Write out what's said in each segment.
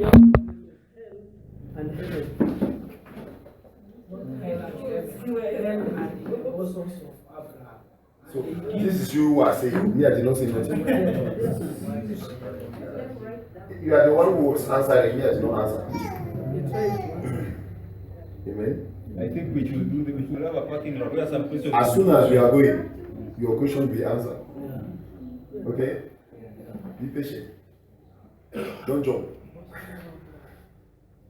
and heaven. So this is you who are saying, me I did not say nothing. You are the one who was answering, me I did not answer. Amen. I think we should have a parking lot where some questions. As soon as we are going, your question will be answered. Okay? Be patient. Don't jump.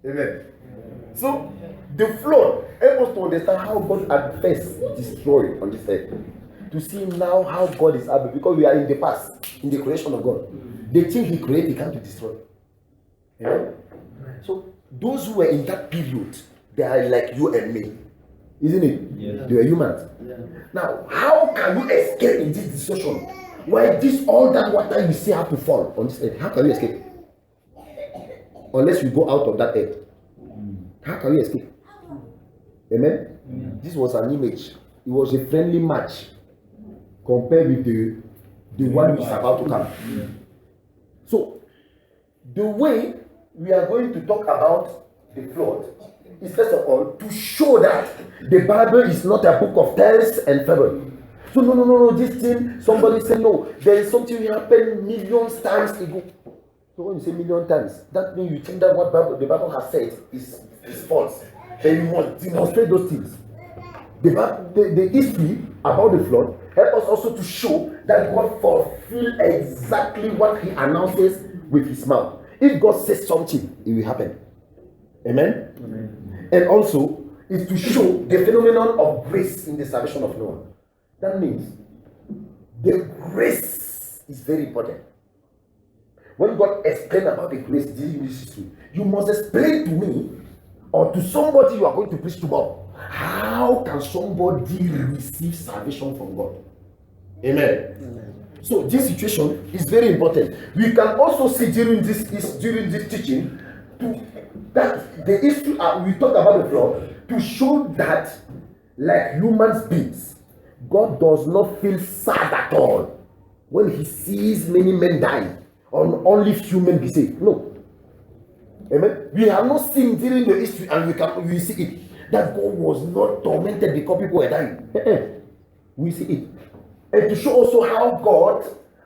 Amen. So the flood help us to understand how God at first destroyed on this earth. To see now how God is able, because we are in the past, in the creation of God. The thing He created, He can't destroy. Amen. So those who were in that period, they are like you and me, isn't it? Yes. They are humans. Yeah. Now, how can you escape in this destruction? Why this all that water you see have to fall on this earth? How can you escape? Unless you go out of that earth. How can you escape? Amen? Yeah. This was an image. It was a friendly match compared with the one which is about to come. Yeah. So, the way we are going to talk about the flood is first of all to show that the Bible is not a book of tales and fables. So no, this thing, somebody say no, there is something that happened millions times ago. So when you say million times, that means you think that what the Bible has said is false. Then you must demonstrate those things. The history about the flood help us also to show that God fulfilled exactly what He announces with His mouth. If God says something, it will happen. Amen? Amen. And also, is to show the phenomenon of grace in the salvation of Noah. That means the grace is very important. When God explains about the grace in this history, you must explain to me or to somebody you are going to preach tomorrow. How can somebody receive salvation from God? Amen. Amen. So this situation is very important. We can also see during this teaching that the history we talk about the flood to show that, like human beings, God does not feel sad at all when He sees many men dying or only few men be saved. No. Amen. We have not seen during the history, and we see it that God was not tormented because people were dying. We see it, and to show also how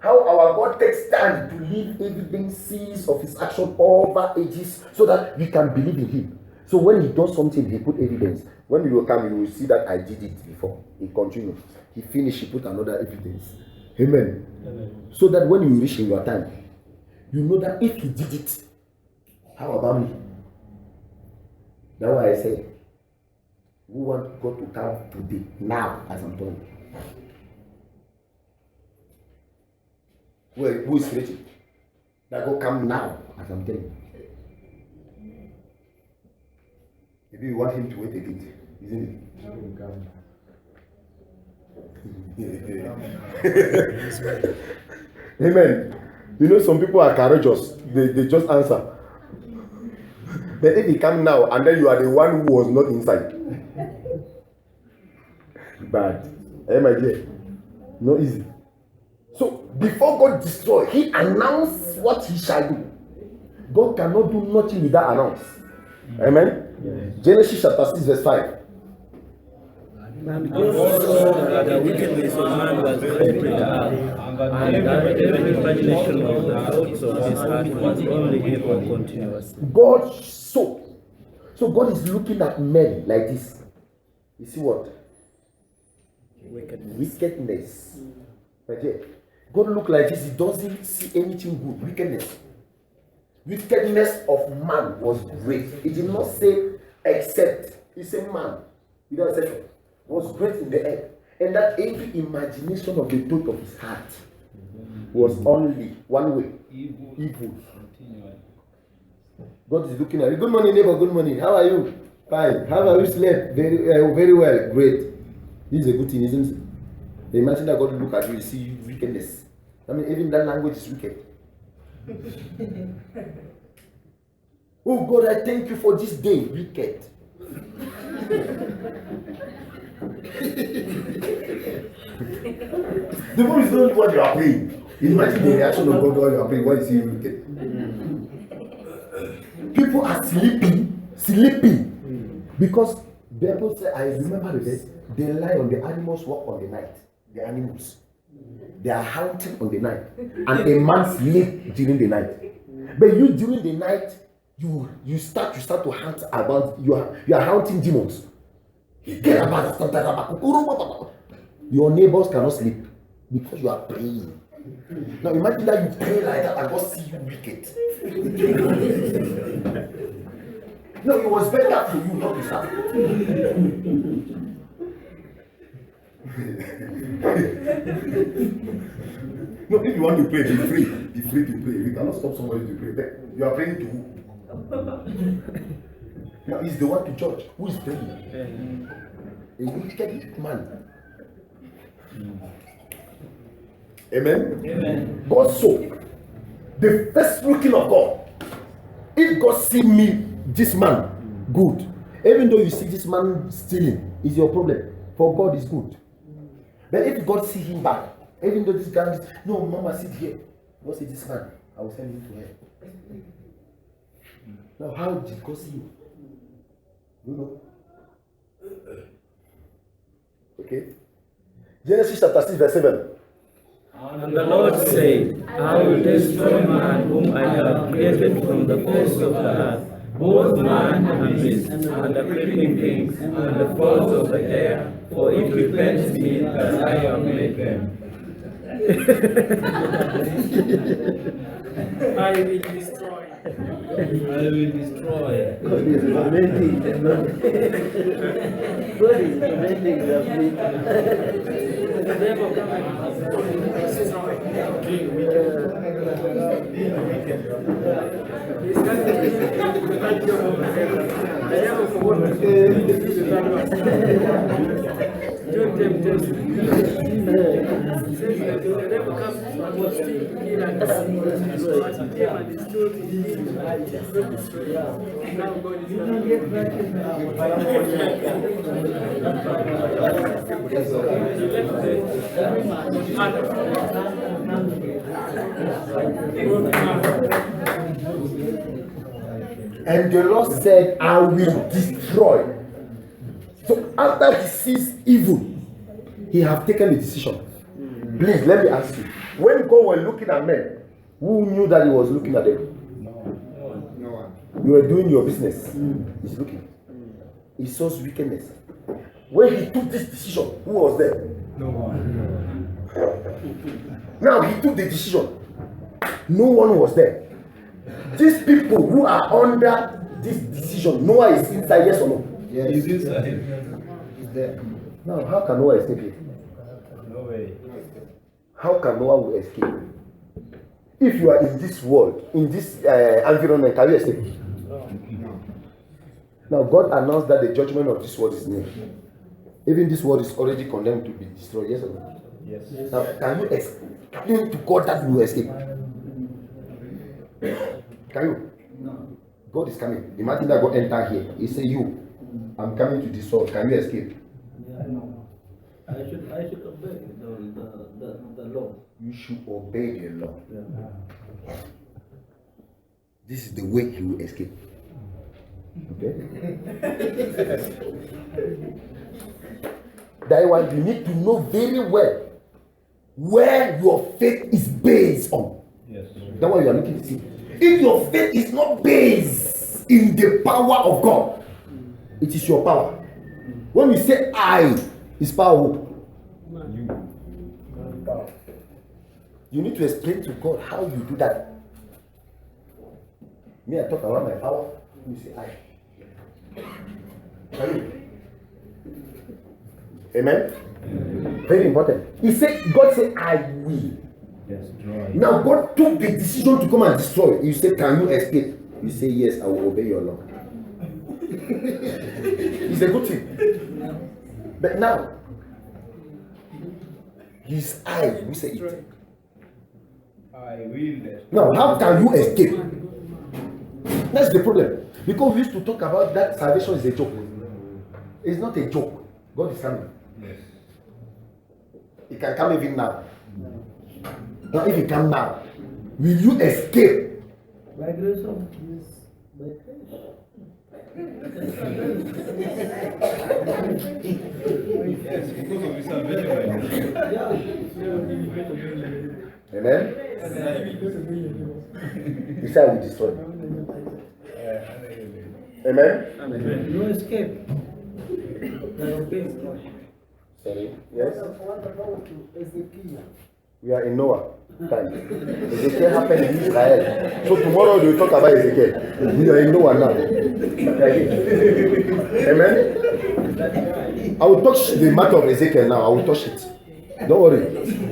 our God takes time to leave evidences of His action over ages, so that we can believe in Him. So when He does something, He put evidence. When you will come, you will see that I did it before. He continued. He finished. He put another evidence. Amen. Amen. So that when you reach in your time, you know that if He did it, how about me? That's why I say, we want God to come today, now, as I'm telling you. Who is waiting? That God come now, as I'm telling you. Maybe you want Him to wait again, isn't it? Amen. You know, some people are courageous. They just answer. But if He come now, and then you are the one who was not inside. Bad. Hey, my dear. No easy. So, before God destroy, He announced what He shall do. God cannot do nothing without announce. Amen? Yes. Genesis chapter 6 verse 5. And God saw that the wickedness of man was great in the earth, and that every imagination of the thoughts of his heart was only evil continuously. God saw. So God is looking at men like this. You see what? Wickedness. Right here. God look like this. He doesn't see anything good. Wickedness of man was great. It did not say except. He said man. Without exception. Was great in the earth. And that every imagination of the thought of his heart was only one way. Evil. God is looking at you. Good morning, neighbor. Good morning. How are you? Fine. How have you slept? Very well. Great. This is a good thing, isn't it? Imagine that God look at you, you see wickedness. I mean, even that language is wicked. Oh God, I thank you for this day. Wicked. The more is not what you are praying. Imagine the reaction of God while you are praying. What is he wicked? people are sleeping, because the Bible says, I remember the day, the lion, the animals walk on the night. The animals, they are hunting on the night, and a man sleep during the night. But you during the night, you start to hunt about, you are hunting demons. Your neighbors cannot sleep because you are praying. Now imagine that you pray like that and God see you wicked. No, it was better for you not to start. No, if you want to pray, be free. Be free to pray. You cannot stop somebody to pray. But you are praying to who? Now he's the one to judge. Who is praying? A wicked man. Amen? Amen. God saw the first looking of God. If God see me, this man, good. Even though you see this man stealing, is your problem. For God is good. But if God see him bad, even though this guy is, no, mama sit here. God see this man, I will send him to hell. Now how did God see you? You know? Okay. Genesis chapter 6 verse 7. And the Lord said, I will destroy man whom I have created from the face of the earth, both man and beast, and the creeping things, and the fowls of the air, for it repents me that I have made them. I will destroy. I will destroy. God is tormenting the man. God is tormenting the people. The devil comes and destroy. He's got the job of the devil. The devil for what? John 10:10 says that the devil comes to steal, kill, and destroy. But he came and destroyed the now God is And the Lord said, I will destroy. So after he sees evil, he have taken a decision. Please, let me ask you. When God was looking at men, who knew that he was looking at them? No one. You were doing your business. He's looking. He saw wickedness. When he took this decision, who was there? No one. Now he took the decision. No one was there. These people who are under this decision, Noah is inside, yes or no? Yes. He's inside. He's there. Now, how can Noah escape here? No way. How can Noah will escape? If you are in this world, in this environment, can you escape? No. Now, God announced that the judgment of this world is near. Even this world is already condemned to be destroyed, yes or no? Yes. Now, can you explain to God that you will escape? Can you? No. God is coming. Imagine that God enter here. He say, you, I'm coming to this world. Can you escape? Yeah, no. I should obey the law. You should obey the law. Yeah. This is the way you will escape. Okay? That one you need to know very well where your faith is based on. Yes. That's what you are looking to see. If your faith is not based in the power of God, it is your power. When you say I, it's power. You need to explain to God how you do that. Me, I talk about my power. You say I. Can you? Amen? Very important. He said, God said, I will. Destroy. Now God took the decision to come and destroy. You say, can you escape? You say, yes, I will obey your law. It's a good thing. But now, his eye, we say it. I will destroy. Now, how can you escape? That's the problem. Because we used to talk about that salvation is a joke. It's not a joke. God is coming. Yes. He can come even now. Now, if he come now, will you escape? By grace of this, Yes, because of his salvation. Amen. He said, I will destroy. Amen. No escape. Sorry. Yes. We are in Noah time. Ezekiel happened in Israel. So tomorrow we will talk about Ezekiel. We are in Noah now. Amen. I will touch the matter of Ezekiel now. I will touch it. Don't worry.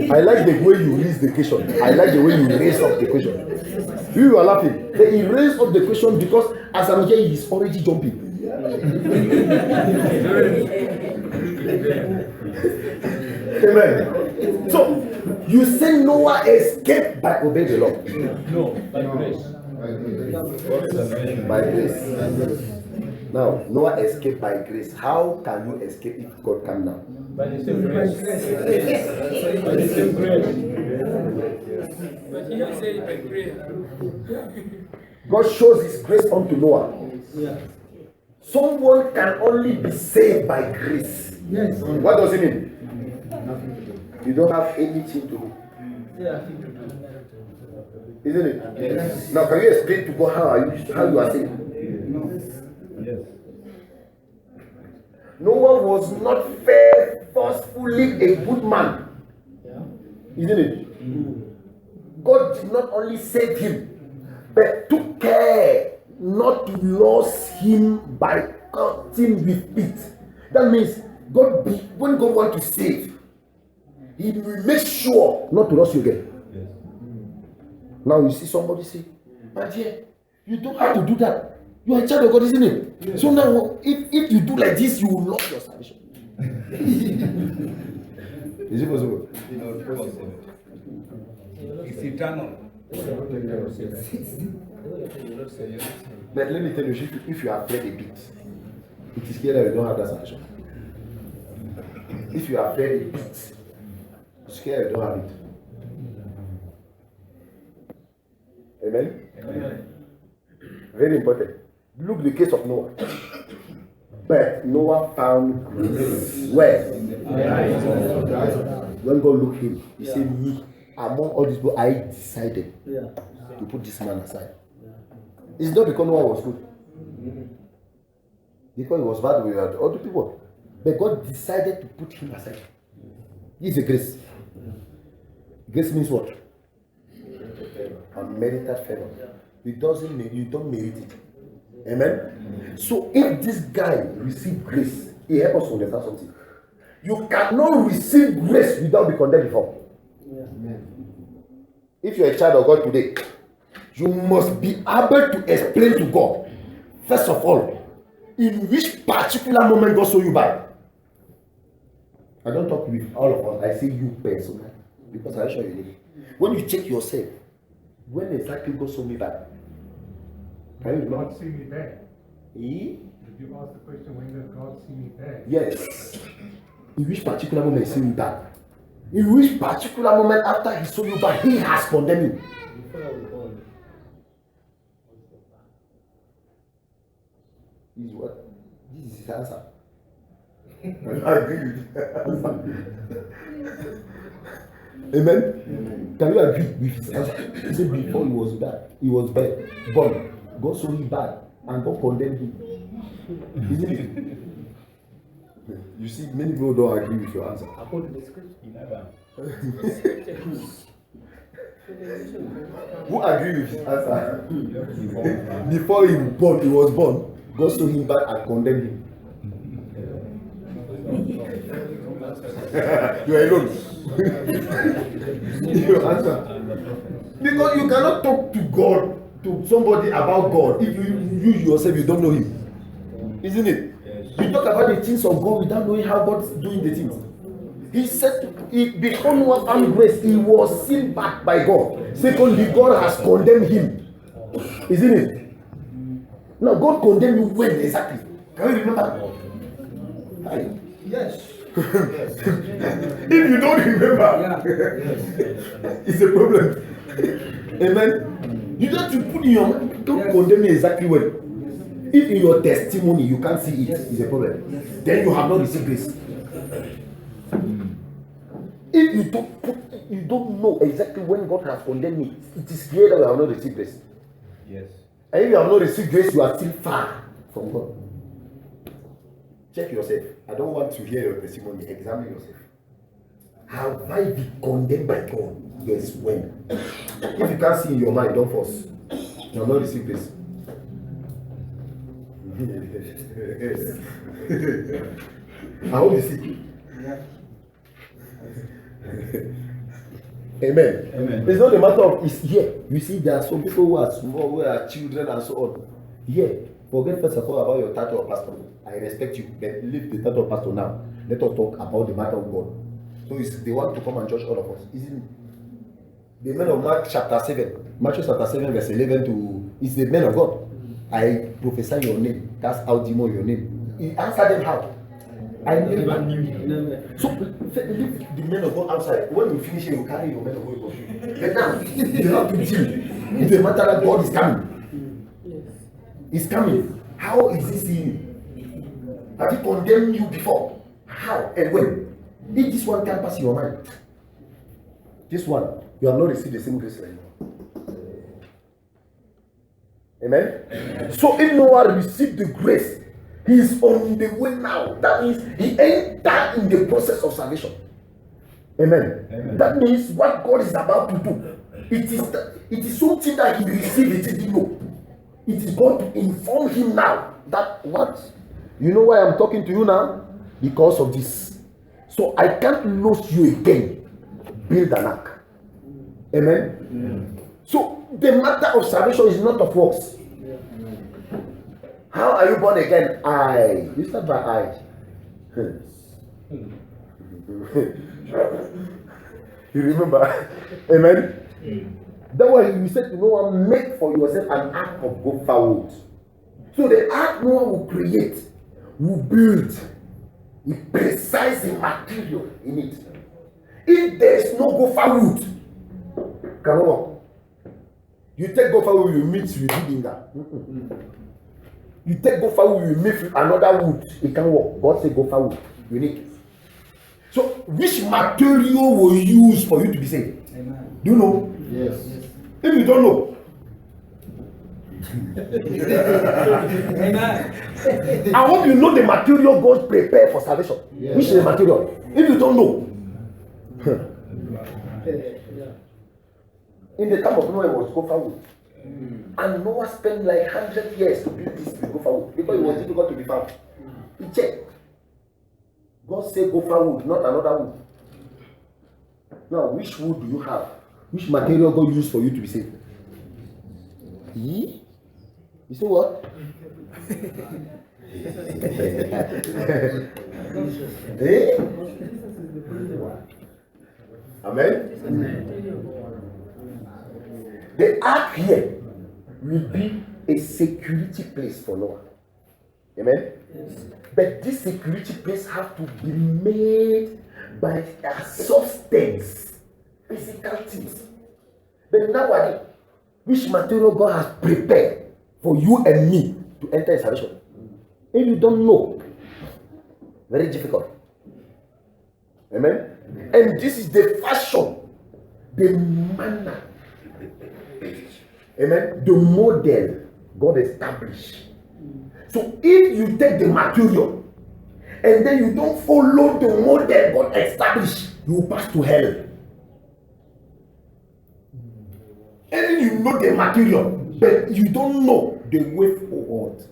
I like the way you raise the question. I like the way you raise up the question. You are laughing. He raised up the question because as I'm here, he is already jumping. Amen. So you say Noah escaped by obeying the law. No, by grace. By grace. Now Noah escaped by grace. How can you escape if God come down? By the same grace. By the same grace. But he said by prayer. God shows his grace unto Noah. Someone can only be saved by grace. Yes. What does it mean? You don't have anything to do. Isn't it? Yes. Now can you explain to God how you are saved? Yes. Noah was not forcefully a good man. Isn't it? God did not only save him, but took care not to lose him by cutting with it. That means when God wants to save, he will make sure not to lose you again. Yes. Now you see somebody say, my dear, you don't have to do that. You are a child of God, isn't it? Yes. So now, if you do like this, you will lose your salvation. Is it possible? It's eternal. But let me tell you, if you are afraid a bit, it is clear that you don't have that salvation. If you are afraid a bit, it's clear you don't have it. Amen? Amen. Very important. Look the case of Noah. But Noah found grace. Where? When God looked him, he said, me, among all these people, I decided to put this man aside. It's not because Noah was good. Because he was bad with other people. But God decided to put him aside. This is a grace. Grace means what? Unmerited favor. You don't merit it. Amen? So if this guy received grace, he helps us to understand something. You cannot receive grace without being condemned before. If you're a child of God today, you must be able to explain to God, first of all, in which particular moment God saw you bad. I don't talk with all of us, I say you personally, because I assure you, when you check yourself, when exactly God saw me bad? Can you remember? God see me bad? Did you ask the question, when did God see me bad? Yes. In which particular moment he saw you bad? In which particular moment after he saw you bad, he has condemned you? Is what? This is his answer. I agree with the answer. Amen? Can you agree with his answer? He said before he was bad, born. God saw him bad and God condemned him. Isn't it? You see, many people don't agree with your answer. Who agree with his answer? Before he was born, God saw him bad and condemned him. You are alone. Your answer. Because you cannot talk to God, to somebody about God, if you yourself you don't know him. Isn't it? You talk about the things of God without knowing how God is doing the things. He said, before Noah found grace, he was seen back by God. Secondly, God has condemned him. Isn't it? Now, God condemned you when exactly? Can you remember? Yes. If you don't remember, it's a problem. Amen. You have to put in your mind. don't condemn me exactly well. If in your testimony you can't see it, it's a problem. Then you have not received grace. If you don't know exactly when God has condemned me, it is clear that you have not received grace. Yes. And if you have not received grace, you are still far from God. Check yourself. I don't want to hear your testimony. Examine yourself. Have I been condemned by God? Yes, when? If you can't see in your mind, don't force. You have not received grace. I hope you see. Amen. Amen. It's not a matter of it's here. You see, there are some people who are small, who are children and so on. Here, forget first of all about your title of pastor. I respect you, but leave the title of pastor now. Let us talk about the matter of God. So they want to come and judge all of us, isn't it? The men of Mark chapter 7, Matthew chapter 7, verse 11 to is the men of God. I prophesy your name. That's how demon your name. He answered them how? I never knew you. So leave the men of God outside. When you finish here, you carry your men of God. But now you have to deal with the matter that God is coming. He's coming. How is he seeing you? Have he condemned you before? How and when? If this one can't pass your mind, this one, you have not received the same grace anymore. Amen? So if no one received the grace, he is on the way now. That means he entered in the process of salvation. Amen. Amen. That means what God is about to do, it is something that he received, it didn't know. It is going to inform him now that what? You know why I'm talking to you now? Because of this. So I can't lose you again. Build an ark. Amen. So the matter of salvation is not of works. How are you born again? I. You start by I. You remember? Amen. That way you said to Noah, make for yourself an ark of gopher wood. So the ark Noah will create, will build a precise material in it. If there is no gopher wood, cannot work. You take gopher wood, you mix with vinegar. You take gopher wood, you mix with another wood, it can work. God say gopher wood, unique. So which material will you use for you to be saved? Amen. Do you know? Yes. If you don't know, Amen. I hope you know the material God prepared for salvation. Yes. Which is the material? If you don't know, in the time of Noah, it was gopher wood. And Noah spent like 100 years to build this with gopher wood because it was difficult to be found. He checked. God said gopher wood, not another wood. Now, which wood do you have? Which material God used for you to be saved? You say what? Eh? Amen? The ark here will be a security place for Noah. Amen? Yes. But this security place has to be made by a substance, physical things. But nowadays, which material God has prepared for you and me to enter in salvation? If you don't know, very difficult. Amen? And this is the fashion, the manner, amen, the model God established. So if you take the material and then you don't follow the model God established, you will pass to hell. And you know the material, but you don't know the way forward.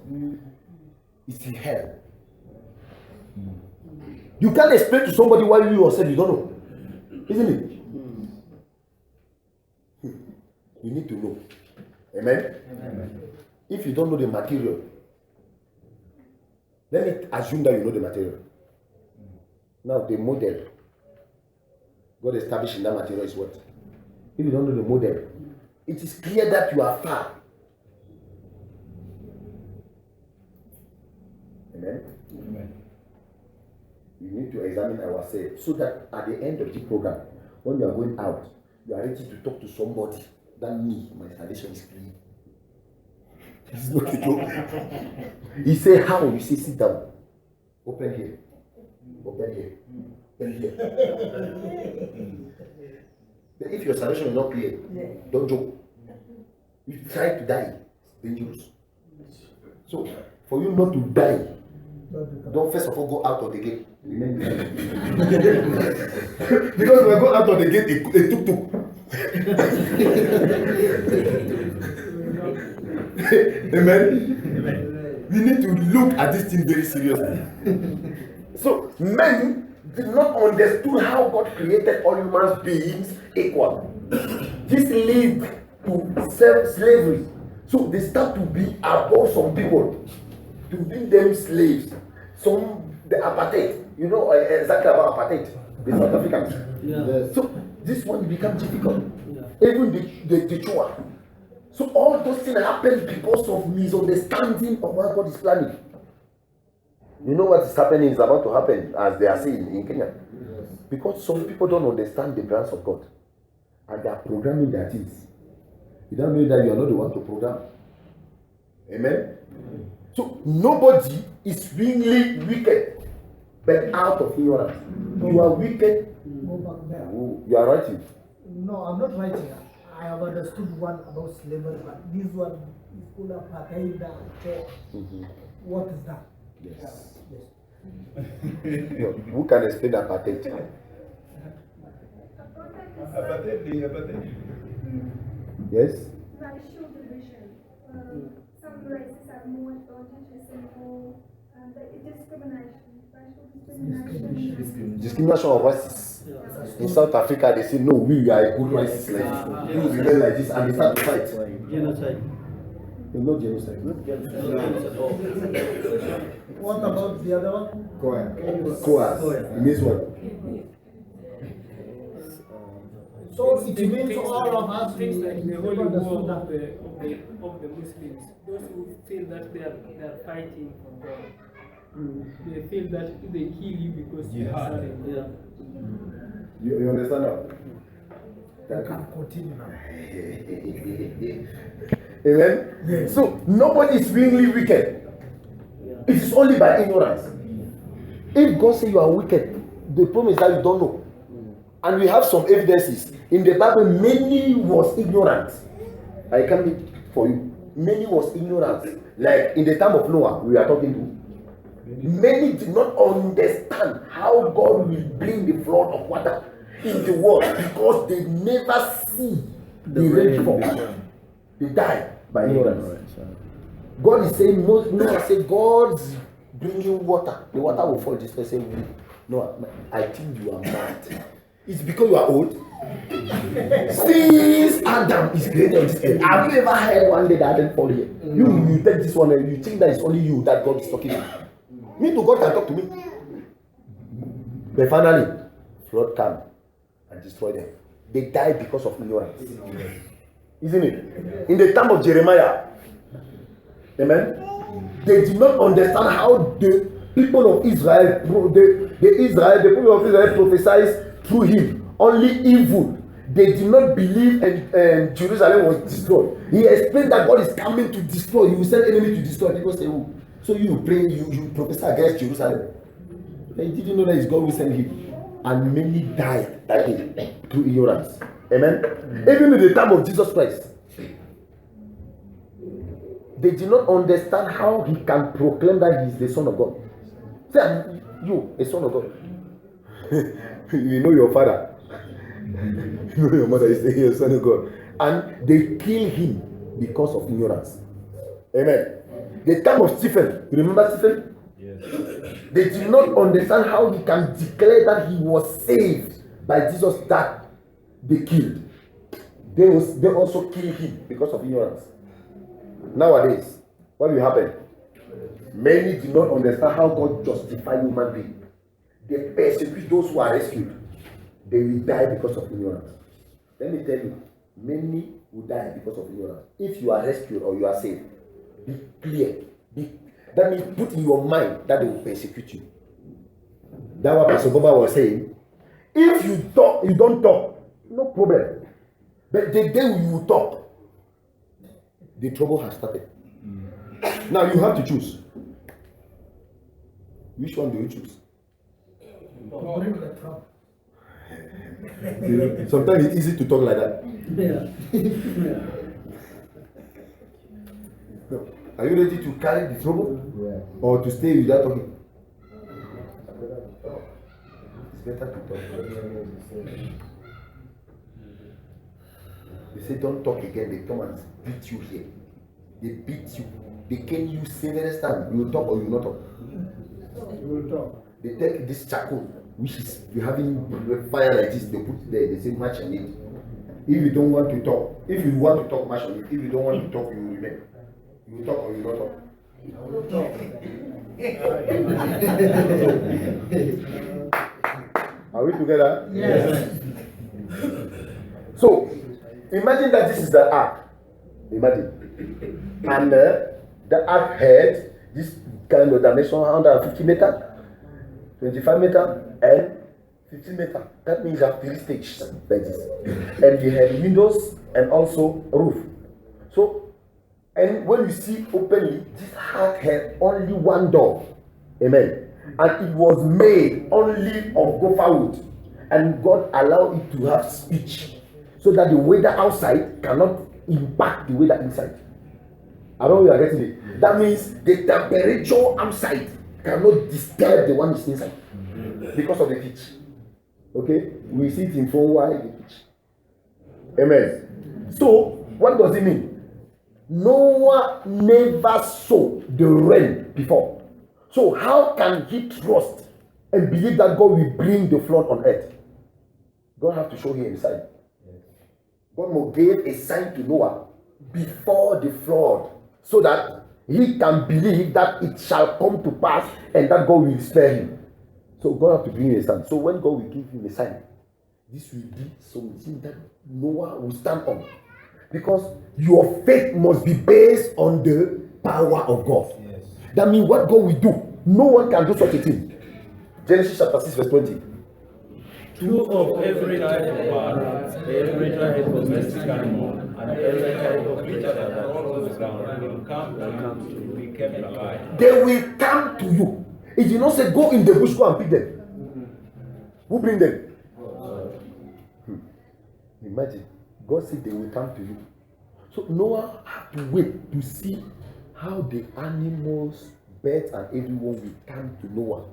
It's in hell. You can't explain to somebody why you yourself you don't know, isn't it? You need to know. Amen? Amen. If you don't know the material, let me assume that you know the material. Now the model God established in that material is what? If you don't know the model, it is clear that you are far. Amen? Amen. We need to examine ourselves so that at the end of the program, when you are going out, you are ready to talk to somebody. That me, my salvation is clean. It's not a joke. He say how? You say sit down. Open here. Open here. Open here. But if your salvation is not clear, don't joke. You try to die, it's dangerous. So, for you not to die, don't first of all go out of the gate. Because when I go out of the gate, it tuk-tuk. Amen? We need to look at this thing very seriously. So, men did not understand how God created all human beings equal. This leads to slavery. So they start to be above some people, to be them slaves. Some the apartheid, you know exactly about apartheid, the South Africans. Yeah. So this one becomes difficult. Even the Chua. So all those things happen because of misunderstanding of what God is planning. You know what is happening is about to happen as they are saying in Kenya. Because some people don't understand the plans of God. And they are programming their things. You don't know that you are not the one to program. Amen? So nobody is really wicked, but out of ignorance. You are wicked. Go back there. You are writing. No, I'm not writing. I have understood one about slavery, but this one is called apartheid. What is that? Yes. Yes. No, who can explain apartheid? Yes? Racial division. Some races have more advantages and more discrimination. Racial discrimination. Discrimination of races. In South Africa, they say, no, we are a good race. Like, you remain like this, and they start to fight. Genocide. It's not genocide. What about the other one? Coas. In this one. So it means all of us Things like the holy understood war that. of the Muslims, those who feel that they are fighting for God, they feel that they kill you because you are serving. Yeah. You understand now? You can continue now. Amen? So nobody is really wicked. It is only by ignorance. If God says you are wicked, the problem is that you don't know. And we have some evidences. In the Bible, many was ignorant. I can be for you. Many was ignorant. Like in the time of Noah, we are talking to. Many did not understand how God will bring the flood of water in the world because they never see the rain fall. They die by ignorance. God is saying, Noah said, God's bringing water. The water will fall. This person, Noah, I think you are mad. It's because you are old. Since Adam is created on this earth, have you ever heard one day that Adam fall here? You take this one and you think that it's only you that God is talking to. Me too, God can talk to me. But finally, flood came and destroyed them. They died because of ignorance. Isn't it? In the time of Jeremiah, amen, they did not understand how the people of Israel, the people of Israel prophesied through him only evil. They did not believe and Jerusalem was destroyed. He explained that God is coming to destroy. He will send enemy to destroy. People say, oh, so you pray, you prophesy against Jerusalem. They didn't know that it's God who sent him. And many died that day through ignorance. Amen? Even in the time of Jesus Christ, they did not understand how he can proclaim that he is the Son of God. Say, you, a son of God. You know your father. You know your mother is a son of God. And they kill him because of ignorance. Amen. The time of Stephen, you remember Stephen? Yes. They did not understand how he can declare that he was saved by Jesus that they killed. They also killed him because of ignorance. Nowadays, what will happen? Many do not understand how God justifies human beings. They persecute those who are rescued. They will die because of ignorance. Let me tell you, many will die because of ignorance. If you are rescued or you are saved, be clear. That means put in your mind that they will persecute you. That's what Pastor Boba was saying. If you talk, you don't talk, no problem. But the day you talk, the trouble has started. Now you have to choose. Which one do you choose? Bring the trouble. Sometimes it's easy to talk like that. Yeah. No. Are you ready to carry the trouble? Yeah. Or to stay without talking? It's better to talk. They say don't talk again, they come and beat you here. They beat you. They cane you several times. You will talk or you will not talk. You will talk. They take this charcoal, which is you having fire like this, they put it there, they say match on it. If you don't want to talk, if you want to talk, match on it. If you don't want to talk, you will remain. You will talk or you will not talk. I will talk. Are we together? Yes. So, imagine that this is the ark. Imagine. And the ark had this kind of dimension 150 meters, 25 meters, and 50 meters. That means you have 3 stages like this. And we had windows and also roof. So, and when you see openly, this ark had only one door. Amen. And it was made only of gopher wood. And God allowed it to have speech. So that the weather outside cannot impact the weather inside. I don't know if you are getting it. That means the temperature outside cannot disturb the one is inside. Because of the pitch. Okay? We see it in front why the pitch. Amen. So, what does it mean? Noah never saw the rain before. So how can he trust and believe that God will bring the flood on earth? God have to show him a sign. God gave a sign to Noah before the flood so that he can believe that it shall come to pass and that God will spare him. So God have to bring him a sign. So when God will give him a sign, this will be something that Noah will stand on. Because your faith must be based on the power of God. Yes. That means what God will do, no one can do such a thing. Genesis chapter 6 verse 20. 2 of every type of bird, every type of domestic animal, and every type of creature that crawls on the ground will come to you, be kept alive. They will come to you. It did not say go in the bush, go and pick them. Who bring them? Imagine. God said they will come to you. So Noah had to wait to see how the animals, birds, and everyone will come to Noah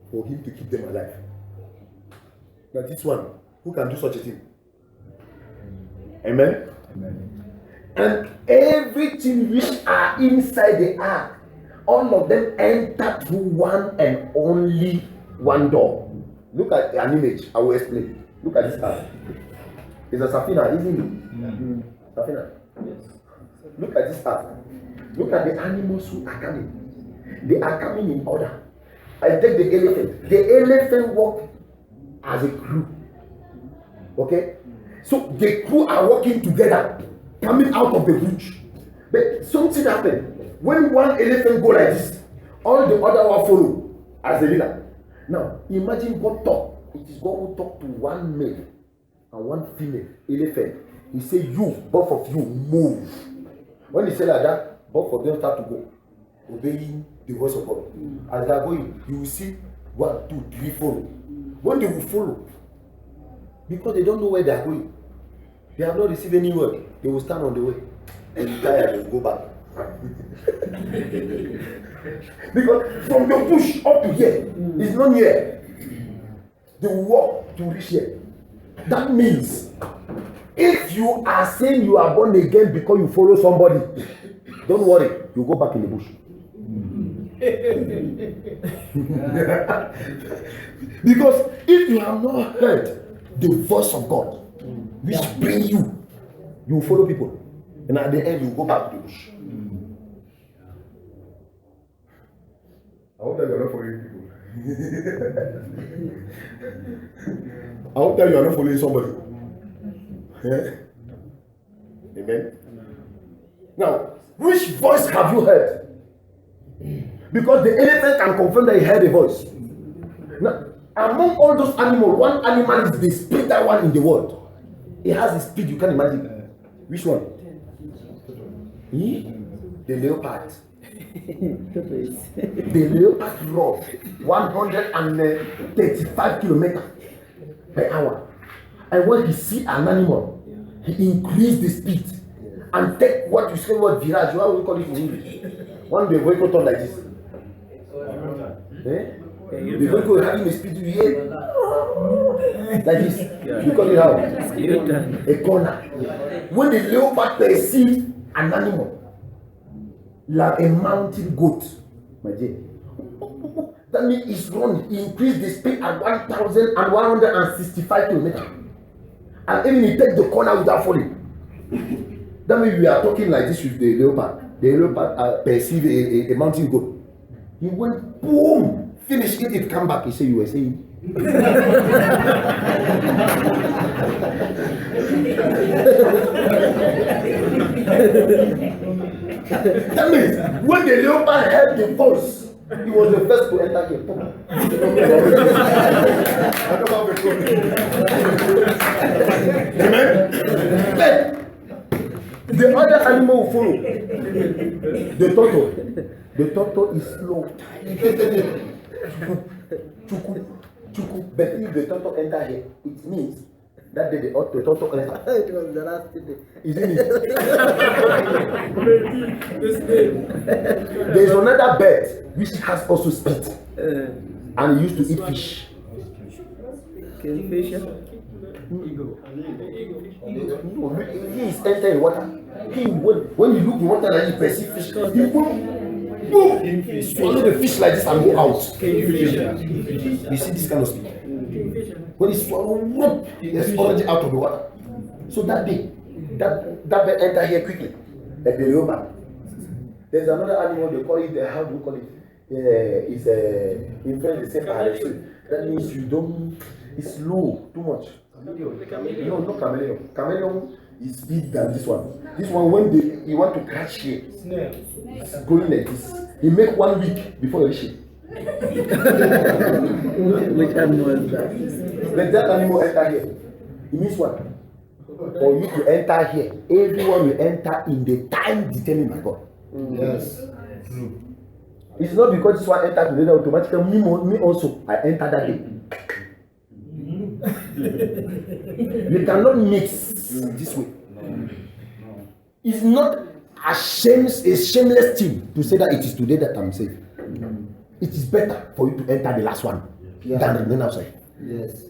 for him to keep them alive. Now this one, who can do such a thing? Amen? Amen. And everything which are inside the ark, all of them enter through one and only one door. Look at an image, I will explain. Look at this ark. It's a safina, isn't it? Mm-hmm. Safina. Yes. Look at this ark. Look at the animals who are coming. They are coming in order. I take the elephant. The elephant walk as a crew. Okay? So the crew are working together, coming out of the bush. But something happened. When one elephant go like this, all the other will follow as a leader. Now, imagine God talk. It is God who talk to one male and one female elephant. He say, you, both of you, move. When he say like that, both of them start to go, obeying the voice of God. As they are going, you will see 1, 2, 3 follow. When they will follow, because they don't know where they are going, they have not received any word, they will stand on the way and tired and go back. Because from the bush up to here, it's not here. They will walk to reach here. That means if you are saying you are born again because you follow somebody, don't worry, you go back in the bush. Because if you have not heard the voice of God, which bring you, you will follow people, and at the end you go back to the bush. I hope that you are not following people. I hope that you are not following somebody. Yeah? Amen. Now, which voice have you heard? Because the elephant can confirm that he heard a voice. Now, among all those animals, one animal is the splitter one in the world. It has the speed you can imagine. Which one? The leopard. The leopard run 135 kilometers per hour. And when he see an animal, he increase the speed and take what you say what virage, what we call it in English. One the vehicle turn like this. The vehicle having a speed you hear like this. You call it how? A corner. When the leopard perceive an animal like a mountain goat, my dear, that means it's run, he increased the speed at 1,165 kilometers. And even he take the corner without falling. That means we are talking like this with the leopard. The leopard perceive a mountain goat. He went boom, finish it, come back. He said, you were saying. That means when the leopard heard the voice, he was the first to enter here. Amen. The other animal will follow. The turtle. The turtle is slow. Chuku. But if the turtle enter here, it means that day the turtle enter. It was the last day. Isn't it? There is another bird which has also speed, and he used to eat fish. Kingfisher. No, he is entering water. When you look in water like you perceive fish, he will boom, swallow the fish like this and go out. You see this kind of speed. When he swallow, it's already out of the water. So that day, that bird enter here quickly, like the leopard. There's another animal they call it. How do you call it? It's in French they say paresseux. That means you don't. It's slow too much. No, not chameleon. Chameleon is big than this one. This one, when you want to catch here, it's going like this. He make 1 week before you reach it. Which animal is that? Let that animal enter here. It means what? For you to enter here, everyone will enter in the time determined by God. Yes. It's not because this one entered today automatically. Me also, I enter that day. You cannot mix this way. It's not a shameless thing to say that it is today that I'm safe. It is better for you to enter the last one than remain outside. Yes.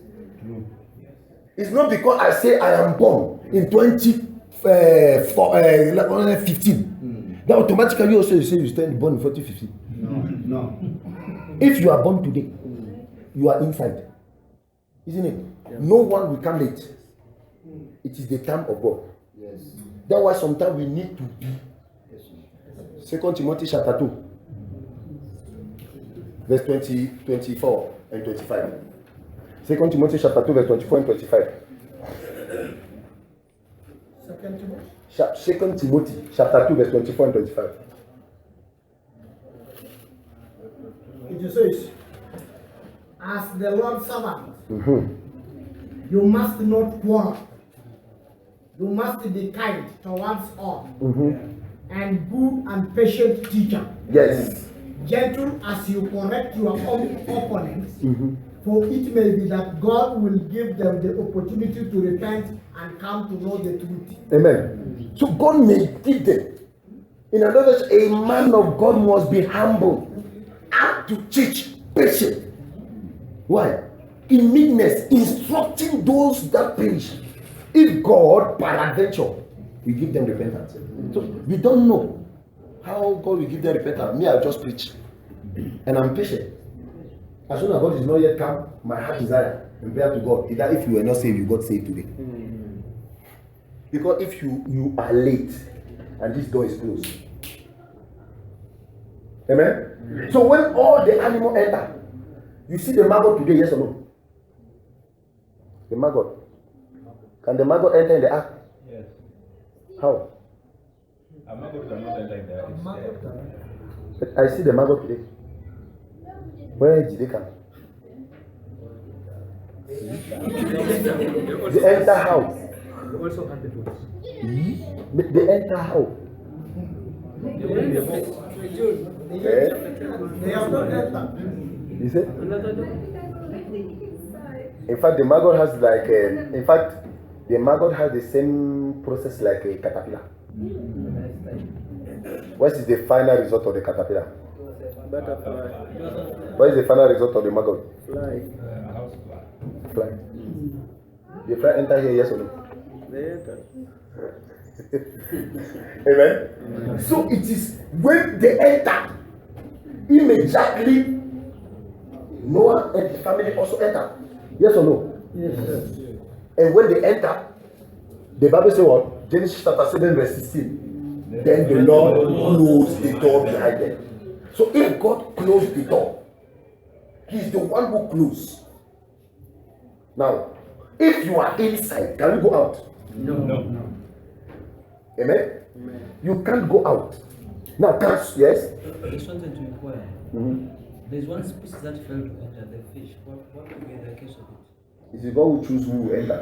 It's not because I say I am born in 2015 that automatically you also say you stand born in 2015. No. If you are born today, you are inside. Isn't it? Yeah. No one will come late. It is the time of God. Yes. That's why sometimes we need to be. 2 Timothy chapter 2, verse 24 and 25. 2 Timothy chapter 2, verse 24 and 25. 2 Timothy chapter 2, verse 24 and 25. It says, as the Lord's servant, you must not quarrel. You must be kind towards all, and good and patient teacher. Yes. Gentle as you correct your own opponents, for it may be that God will give them the opportunity to repent and come to know the truth. Amen. So God may give them. In other words, a man of God must be humble, apt to teach, patient. Why? In meekness, instructing those that perish. If God, peradventure, will give them repentance. So we don't know how God will give them repentance. Me, I just preach. And I'm patient. As soon as God is not yet come, my heart desire and prayer to God is that if you were not saved, you got saved today. Because if you are late and this door is closed. Amen? So when all the animals enter, you see the maggot today, yes or no? The maggot. Can the maggot enter in the ark? Yes. How? A maggot cannot enter in there. But I see the maggot today. Where did they come? They enter how? They also had the books. They enter how? Eh? They have not entered. You see? Another door. Maybe they were living inside. In fact, the maggot has the maggot has the same process like a caterpillar. What is the final result of the caterpillar? Butterfly. What is the final result of the maggot? Fly. Fly. The fly enter here, yes or no? They enter. Amen. So it is when they enter, immediately Noah and the family also enter. Yes or no? Yes, sir. And when they enter, the Bible says what? Genesis chapter 7, verse 16. Then the Lord closed the door behind them. So if God closed the door, He's the one who closed. Now, if you are inside, can you go out? No. Amen? You can't go out. Now, yes? I just wanted to inquire. There's one species that failed to enter, the fish. What will be the case of it? It is God who choose who will enter.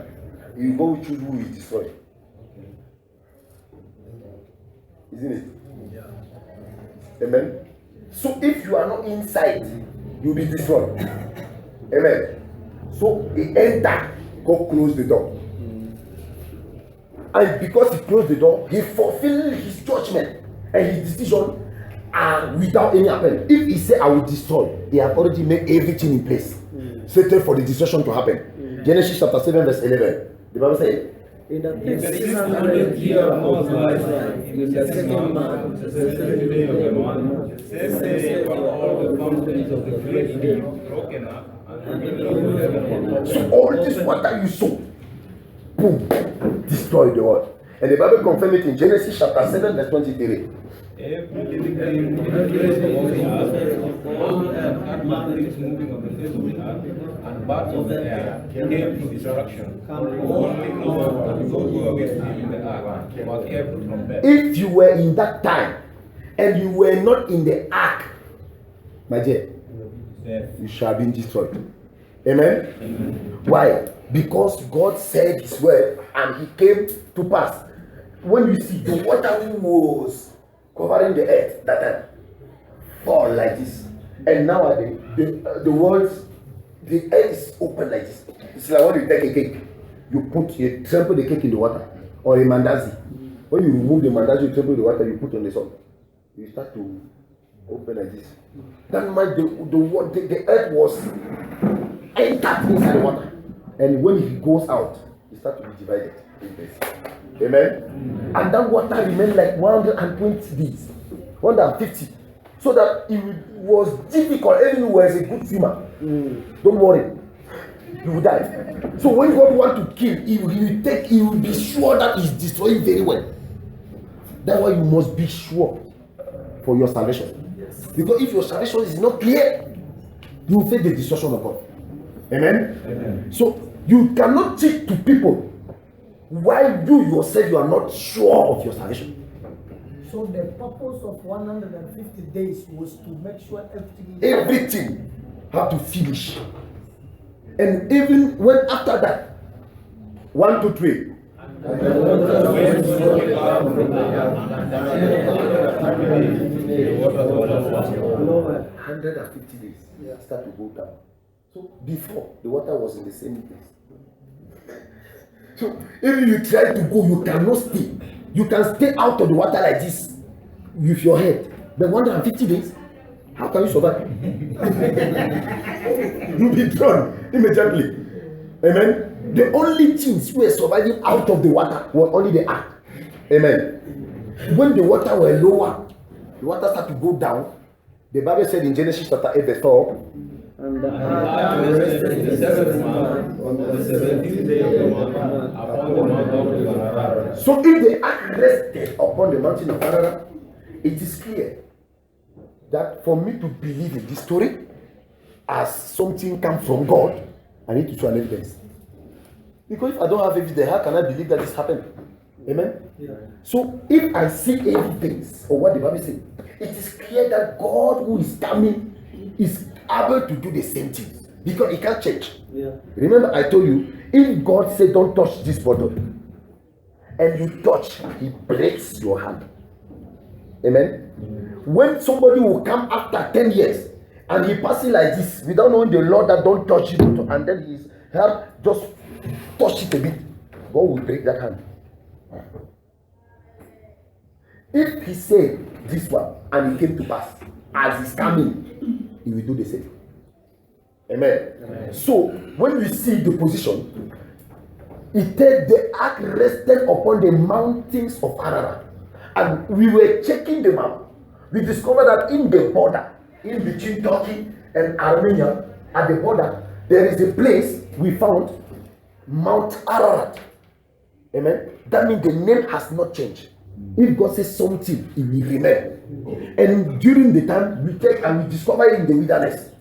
It is God who choose who will destroy. Okay. Isn't it? Amen. So if you are not inside, you'll be destroyed. Amen. So he entered, God closed the door. And because he closed the door, he fulfilled his judgment and his decision without any appeal. If he said, I will destroy, he have already made everything in place. Settled for the destruction to happen. Genesis chapter 7, verse 11. The Bible says, In the 600th year of Noah's life, in the second month, the 7th day of the month, the same day were all the fountains of the great deep broken up, and the river heaven. So all this water you saw, boom, destroyed the world. And the Bible confirmed it in Genesis chapter 7, verse 23. Every living thing, every moving earth, all animal things moving on the face of the earth, and birds of the air came to destruction. All things and those who were with him in the ark were kept from death. If you were in that time and you were not in the ark, my dear, you shall be destroyed. Amen? Why? Because God said his word and he came to pass. When you see the water was covering the earth that time, fall like this, and nowadays the world, the earth is open like this. It's like when you take a cake, you trample the cake in the water, or a mandazi. When you remove the mandazi, you trample the water, you put on the sun, you start to open like this. That meant the earth was entered inside the water, and when it goes out, it starts to be divided in place. Amen. And that water remained like 120 days, 150, so that it was difficult. Even if you were a good swimmer, don't worry, you will die. So when God wants to kill, he will be sure that he's destroying very well. That's why you must be sure for your salvation. Because if your salvation is not clear, you will face the destruction of God. Amen? Amen. So you cannot teach to people why you yourself you are not sure of your salvation. So the purpose of 150 days was to make sure everything had to finish. And even when after that, 1, 2, 3. Over 150 days start to go down. So before the water was in the same place. So if you try to go, you cannot stay. You can stay out of the water like this with your head. But 150 days, how can you survive? You'll be drowned immediately. Amen. The only things who were surviving out of the water were only the ark. Amen. When the water were lower, the water started to go down. The Bible said in Genesis chapter 8, verse 4. And the ark rested in the 7th month on the 17th day of the month upon the mountain of Ararat. So if the ark rested upon the mountain of Ararat, it is clear that for me to believe in this story as something come from God, I need to show an evidence. Because if I don't have evidence, how can I believe that this happened? Amen? Yeah. So if I see evidence of what the Bible says, it is clear that God who is coming is able to do the same thing. Because he can't change. Yeah. Remember I told you, if God said don't touch this bottle, and you touch, he breaks your hand. Amen? when somebody will come after 10 years and he passing like this without knowing the Lord that don't touch it, and then his hand just touch it a bit, God will break that hand. If he said this one and it came to pass, as he's coming, he will do the same. Amen. Amen. So when we see the position, it said the ark rested upon the mountains of Ararat. And we were checking the map. We discovered that in the border, in between Turkey and Armenia, at the border, there is a place we found, Mount Ararat. Amen. That means the name has not changed. If God says something, it will remain. And during the time, we check and we discover it in the wilderness.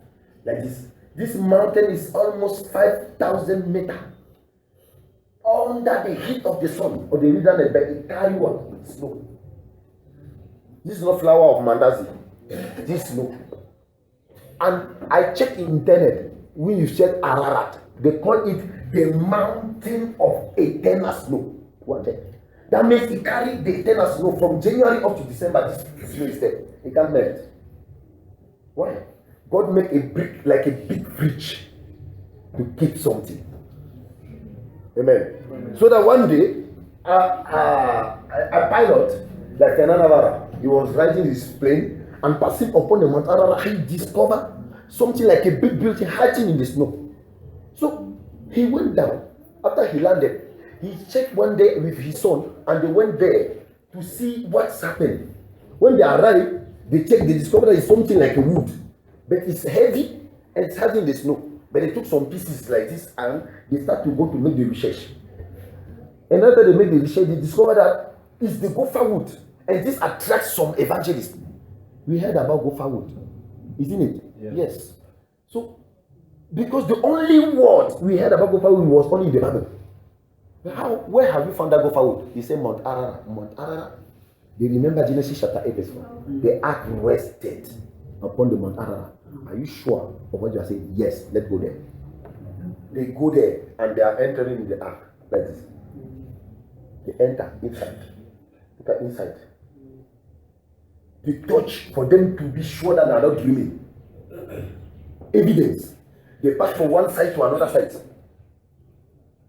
Like this. This mountain is almost 5,000 meters. Under the heat of the sun or the wilderness, but it carry what? Snow. This is not flower of Mandazi. This is snow. And I checked in internet. When you check Ararat, they call it the mountain of eternal snow. That means it carry the eternal snow from January up to December. This snow is there. It can't melt. Why? God make a brick like a big fridge to keep something. Amen. Amen. So that one day, a pilot, like Kenan Navarra, he was riding his plane and passing upon the Mount Ararat, he discovered something like a big building hiding in the snow. So he went down. After he landed, he checked one day with his son and they went there to see what's happening. When they arrived, they checked, they discovered that it's something like a wood, but it's heavy and it's hiding in the snow. But they took some pieces like this and they start to go to make the research. And after they make the research, they discover that it's the gopher wood. And this attracts some evangelists. We heard about gopher wood, isn't it? Yeah. Yes. So, because the only word we heard about gopher wood was only in the Bible. Where have you found that gopher wood? He said Mount Ararat. Mount Ararat. They remember Genesis chapter 8 verse 1. The ark rested upon the Mount Ararat. Are you sure of what you are saying? Yes, let's go there. They go there and they are entering in the ark like this. They enter inside. Look at inside. They touch for them to be sure that they are not dreaming. Evidence. They pass from one side to another side.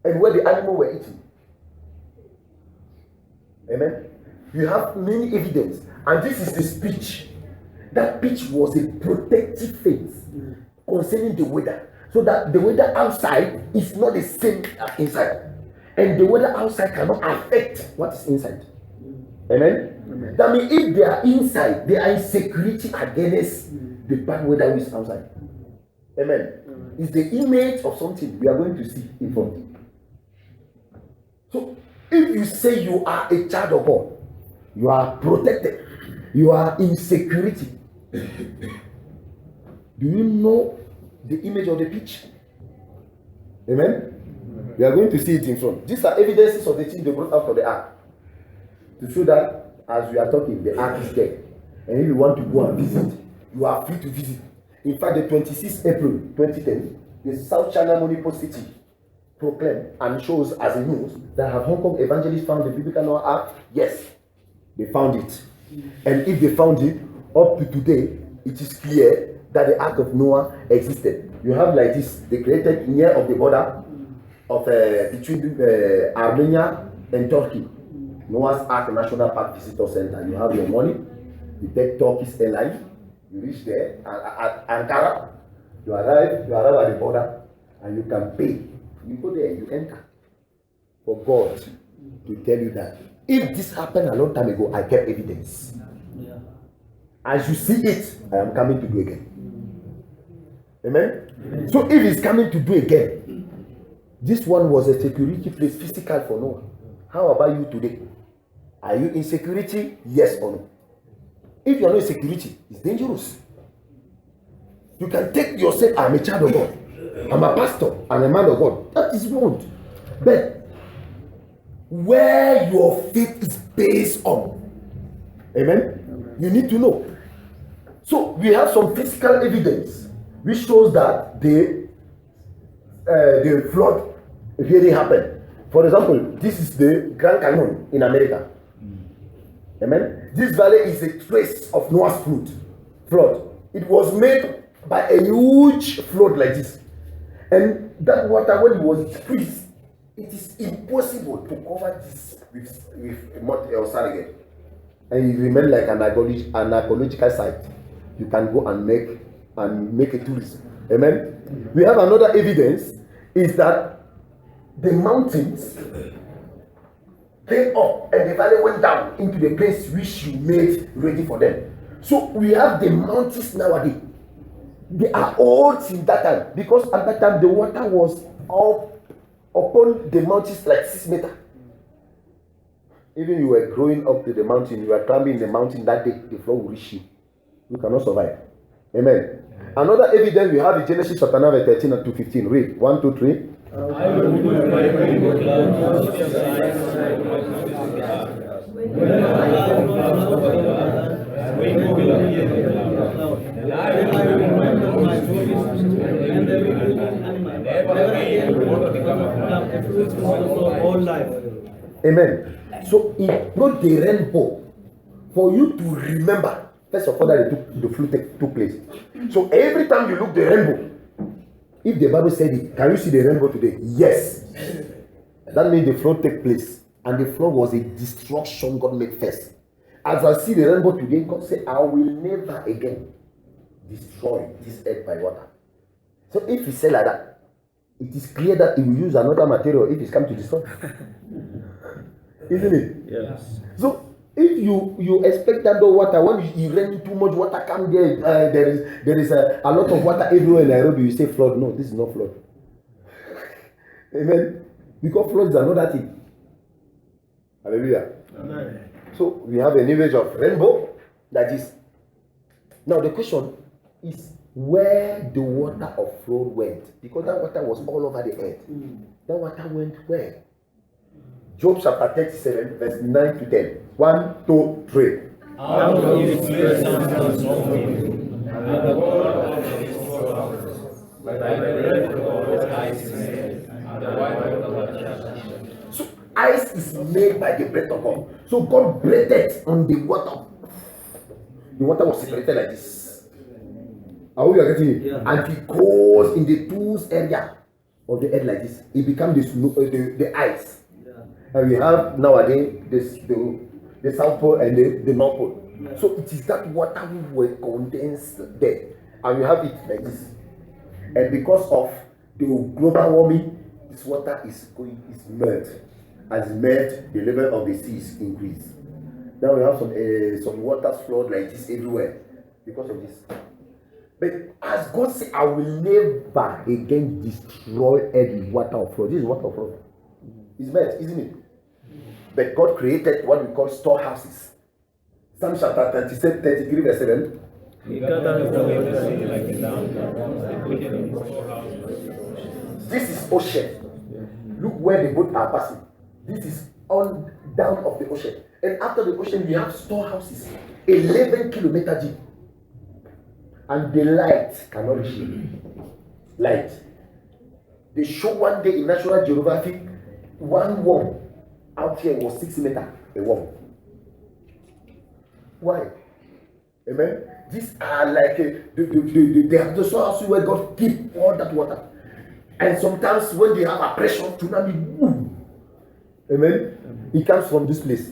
And where the animal were eating. Amen. You have many evidence. And this is the speech. That pitch was a protective fence concerning the weather, so that the weather outside is not the same as inside, and the weather outside cannot affect what is inside. Amen. Amen. That means if they are inside, they are in security against the bad weather which is outside. Amen. Amen. It's the image of something we are going to see in front. So if you say you are a child of God, you are protected, you are in security. Do you know the image of the pitch? Amen? We are going to see it in front. These are evidences of the thing they brought out of the ark. To show that as we are talking, the ark is there. And if you want to go and visit, you are free to visit. In fact, the 26th April 2010, the South China Monipo City proclaimed and shows as a news that have Hong Kong evangelists found the biblical Noah ark? Yes, they found it. And if they found it, up to today, it is clear that the Ark of Noah existed. You have like this, they created near of the border of between Armenia and Turkey. Noah's Ark National Park Visitor Center. You have your money, you take Turkish Airlines, you reach there, at Ankara, you arrive at the border, and you can pay. You go there, you enter. For God to tell you that if this happened a long time ago, I kept evidence. As you see it, I am coming to do again. Amen? Amen? So if he's coming to do again, this one was a security place, physical for Noah. How about you today? Are you in security? Yes or no? If you are not in security, it's dangerous. You can take yourself, I'm a child of God, I'm a pastor, I'm a man of God. That is wrong. But where your faith is based on, amen? You need to know. So we have some physical evidence which shows that the flood really happened. For example, this is the Grand Canyon in America. Amen. This valley is a trace of Noah's flood. It was made by a huge flood like this. And that water, when it was squeezed, it is impossible to cover this with mud or sand again. And it remains like an archaeological site. You can go and make a tourism. Amen. We have another evidence is that the mountains came up and the valley went down into the place which you made ready for them. So we have the mountains nowadays. They are old since that time, because at that time the water was up upon the mountains like 6 meters. Even you were growing up to the mountain, you were climbing the mountain that day, the floor will reach you. You cannot survive. Amen. Another evidence we have in Genesis chapter 9, verse 13 and 15. Read 1, 2, 3. Amen. So it brought the rainbow for you to remember. First of all, that the flood took place. So every time you look the rainbow, if the Bible said it, can you see the rainbow today? Yes. That means the flood took place. And the flood was a destruction God made first. As I see the rainbow today, God said, I will never again destroy this earth by water. So if he said like that, it is clear that he will use another material if it's come to destroy. Isn't it? Yes. So if you expect that the water, when you rain too much water come there, there is a lot of water everywhere in Nairobi, you say flood. No, this is not flood. Amen. Because flood is another thing. Hallelujah. Amen. So we have an image of rainbow that is. Now the question is where the water of flood went, because that water was all over the earth. That water went where? Job chapter 37, verse 9 to 10. 1, 2, 3. Out of his presence of him, and the God of his storehouse, by the breath of his ice is made, and the white of the church. So ice is made by the breath of God. So God breathed on the water. The water was separated like this. Are we getting it? Yeah. And it goes in the tools area of the earth like this. It becomes the ice. And we have nowadays the South Pole and the North Pole. So it is that water we were condensed there. And we have it like this. And because of the global warming, this water is melt. As melt, the level of the seas increase. Now we have some water flood like this everywhere because of this. But as God said, I will never again destroy any water of flood. This is water of flood. It's melt, isn't it? But God created what we call storehouses. Psalm chapter 37, 33, verse 7. This is ocean. Look where the boats are passing. This is on down of the ocean. And after the ocean, we have storehouses. 11 kilometers deep. And the light cannot reach it. Light. They show one day in National Geographic, one worm out here was 6 meters, a worm. Why? Amen. These are like the storehouses where God keep all that water. And sometimes when they have a pressure, tsunami, boom. Amen. It comes from this place.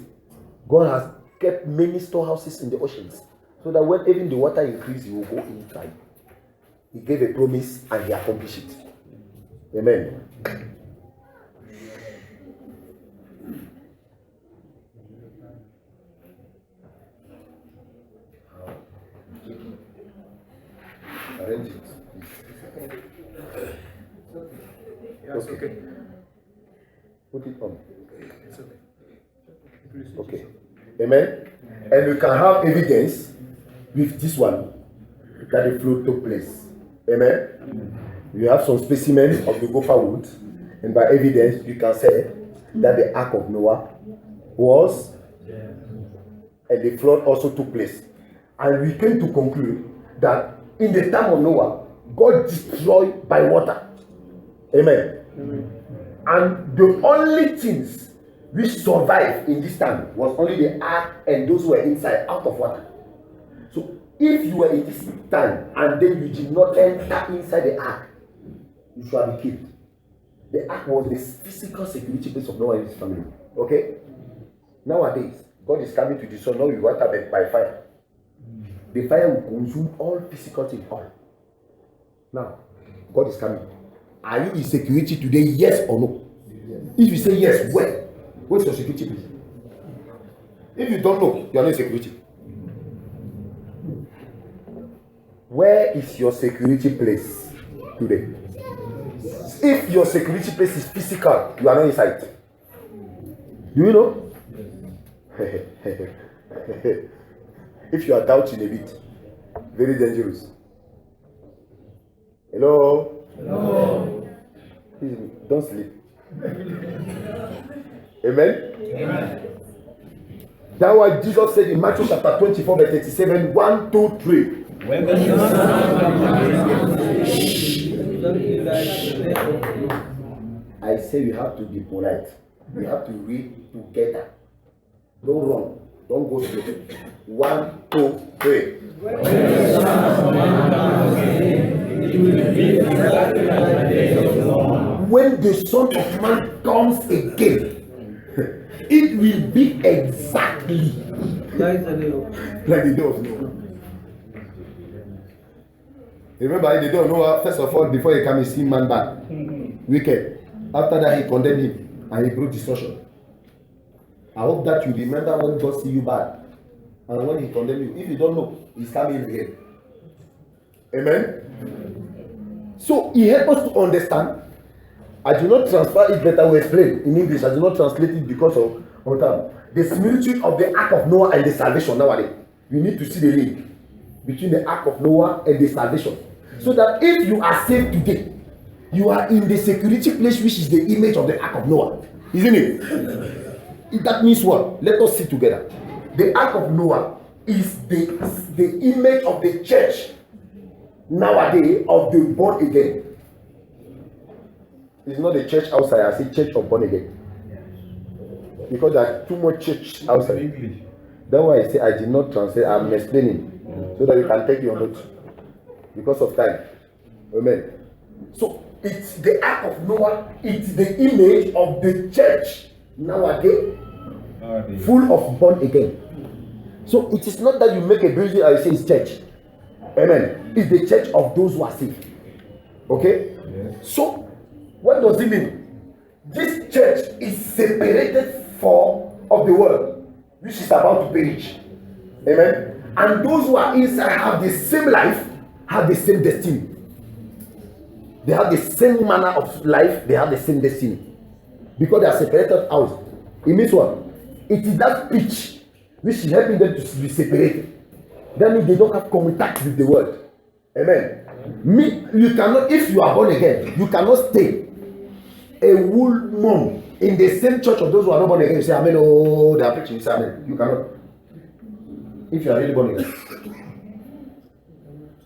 God has kept many storehouses in the oceans, so that when even the water increases, you will go inside. He gave a promise and he accomplished it. Amen. Arrange it. Yes, okay. Put it on. Okay. Amen. And we can have evidence with this one that the flood took place. Amen. We have some specimens of the gopher wood, and by evidence you can say that the ark of Noah was, and the flood also took place. And we came to conclude that in the time of Noah, God destroyed by water. Amen. And the only things which survived in this time was only the ark and those who were inside, out of water. So if you were in this time and then you did not enter inside the ark, you shall be killed. The ark was the physical security place of Noah and his family. Okay? Nowadays, God is coming to destroy. Now you want to by fire. The fire will consume all physical things. All. Now, God is coming. Are you in security today? Yes or no? Yes. If you say yes, where? What's your security place? If you don't know, you are not in security. Where is your security place today? If your security place is physical, you are not inside. Do you know? If you are doubting a bit, very dangerous. Hello? Hello? Don't sleep. Amen? Amen. That's why Jesus said in Matthew chapter 24, verse 37, 1, 2, 3. When the I say you have to be polite. You have to read together. Don't run. Don't go straight. 1, 2, 3. When the Son of Man comes again, it will be exactly like the day of Noah. Remember, in the day of Noah, first of all, before he came, he see man bad, wicked. After that, he condemned him and he brought destruction. I hope that you remember when God see you bad and when he condemn you. If you don't know, he's coming again. Amen? So he helps us to understand. I do not transfer it better to explain in English. I do not translate it because of the similitude of the ark of Noah and the salvation nowadays. You need to see the link between the ark of Noah and the salvation. So that if you are saved today, you are in the security place which is the image of the ark of Noah. Isn't it? That means what? Let us see together. The ark of Noah is the image of the church nowadays of the born again. It's not the church outside, I say church of born again. Because there's too much church outside. That's why I say I did not translate, I'm explaining so that you can take your notes because of time. Amen. So it's the ark of Noah, it's the image of the church nowadays, full of born again. So it is not that you make a building and you say it's church. Amen. It's the church of those who are saved. Okay? Yes. So what does it mean? This church is separated of the world, which is about to perish. Amen. And those who are inside have the same life, have the same destiny. They have the same manner of life, they have the same destiny. Because they are separated out. It means what? It is that pitch which is helping them to be separated. That means they don't have contact with the world. Amen. You cannot, if you are born again, you cannot stay a whole month in the same church of those who are not born again. You say amen, oh, they are preaching, you say amen. You cannot. If you are really born again.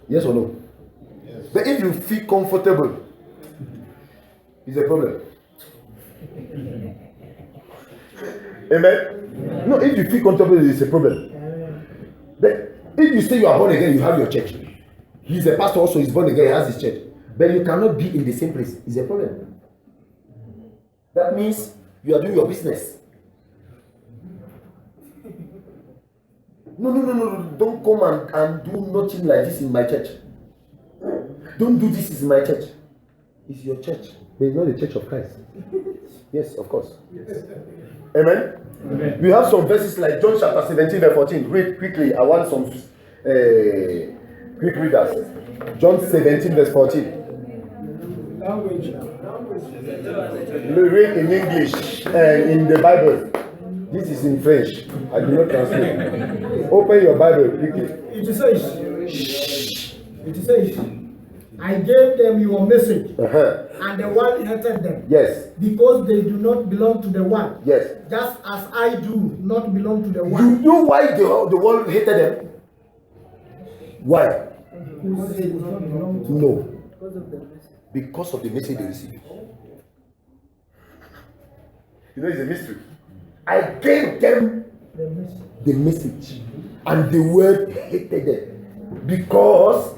Yes or no? Yes. But if you feel comfortable, it's a problem. Amen? No, if you feel comfortable, it's a problem. But if you say you are born again, you have your church. He's a pastor also, he's born again, he has his church. But you cannot be in the same place. It's a problem. That means you are doing your business. No. Don't come and do nothing like this in my church. Don't do this in my church. It's your church. But it's not the church of Christ. Yes, of course. Yes. Amen? Amen. We have some verses like John chapter 17 verse 14. Read quickly. I want some quick readers. John 17 verse 14. We read in English and in the Bible. This is in French. I do not translate. Open your Bible quickly. It says, I gave them your message, and the one hated them. Yes. Because they do not belong to the one. Yes. Just as I do not belong to the one. You know why the world hated them? Why? Because they do not belong to No. Because of the message they received. You know, it's a mystery. I gave them The message. the message, and the world hated them because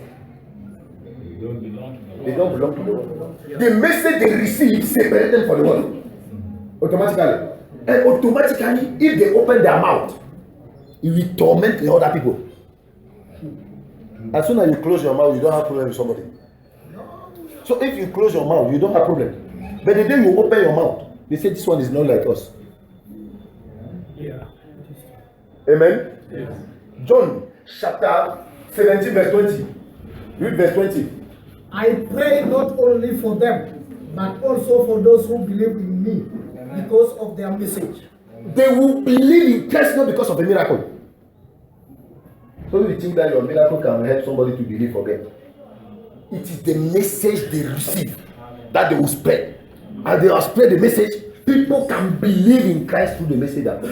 They don't belong to the they don't belong to the world. The message they received separated them from the world automatically. And automatically, if they open their mouth, it will torment the other people. As soon as you close your mouth, you don't have problem with somebody. So if you close your mouth, you don't have problem. But the day you open your mouth, they say this one is not like us. Yeah. Amen. Yes. John chapter 17 verse 20. Read verse 20. I pray not only for them, but also for those who believe in me because of their message. They will believe in Christ not because of a miracle. So you think that your miracle can help somebody to believe for them. It is the message they receive that they will spread. And they will spread the message. People can believe in Christ through the message that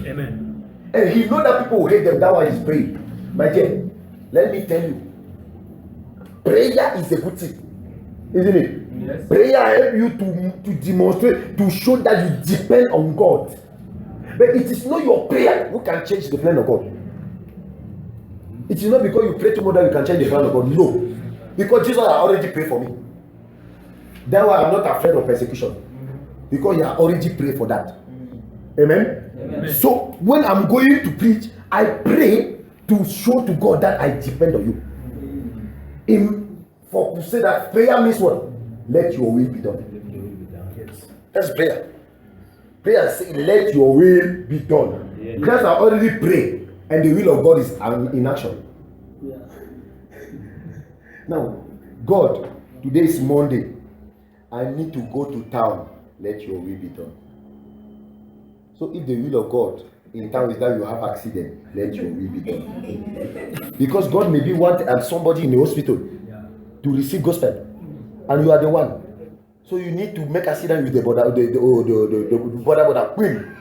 Amen. and he know that people will hate them. That why he's praying. My dear, let me tell you, prayer is a good thing, isn't it? Yes. Prayer help you to demonstrate, to show that you depend on God. But it is not your prayer who can change the plan of God. It is not because you pray too much that you can change the plan of God. No. Because Jesus has already prayed for me. That's why I'm not afraid of persecution. Because he has already prayed for that. Amen? Amen. So when I'm going to preach, I pray to show to God that I depend on you. For to say that prayer means what? Let your will be done. Yes. That's prayer. Prayer says, let your will be done. Yes. Christ has already prayed, and the will of God is in action. Yeah. Now, God, today is Monday. I need to go to town. Let your will be done. So if the will of God in town is that you have accident, let your will be done. Because God may be wanting and somebody in the hospital to receive gospel, and you are the one. So you need to make accident with the brother, the brother queen.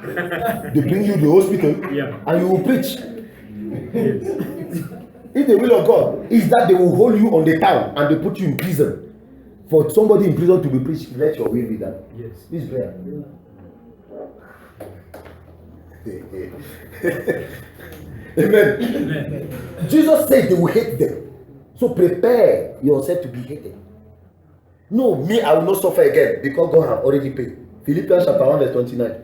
They bring you to the hospital, Yeah. and you will preach. If the will of God is that they will hold you on the town and they put you in prison, for somebody in prison to be preached, let your will be done. Yes. This is prayer. Amen. Amen. Jesus said they will hate them. So prepare yourself to be hated. No, me, I will not suffer again because God has already paid. Philippians chapter 1 verse 29.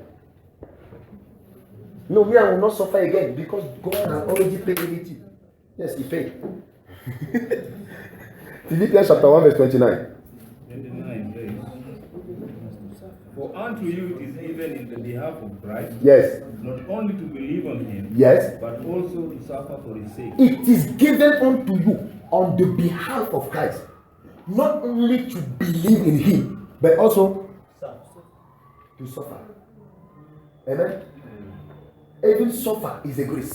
No, me, I will not suffer again because God has already paid everything. Yes, he paid. Philippians chapter 1 verse 29. 29 says, for unto you it is even in the behalf of Christ, Yes. not only to believe on him, Yes. but also to suffer for his sake. It is given unto you on the behalf of Christ, not only to believe in him, but also to suffer. Amen. Even suffer is a grace.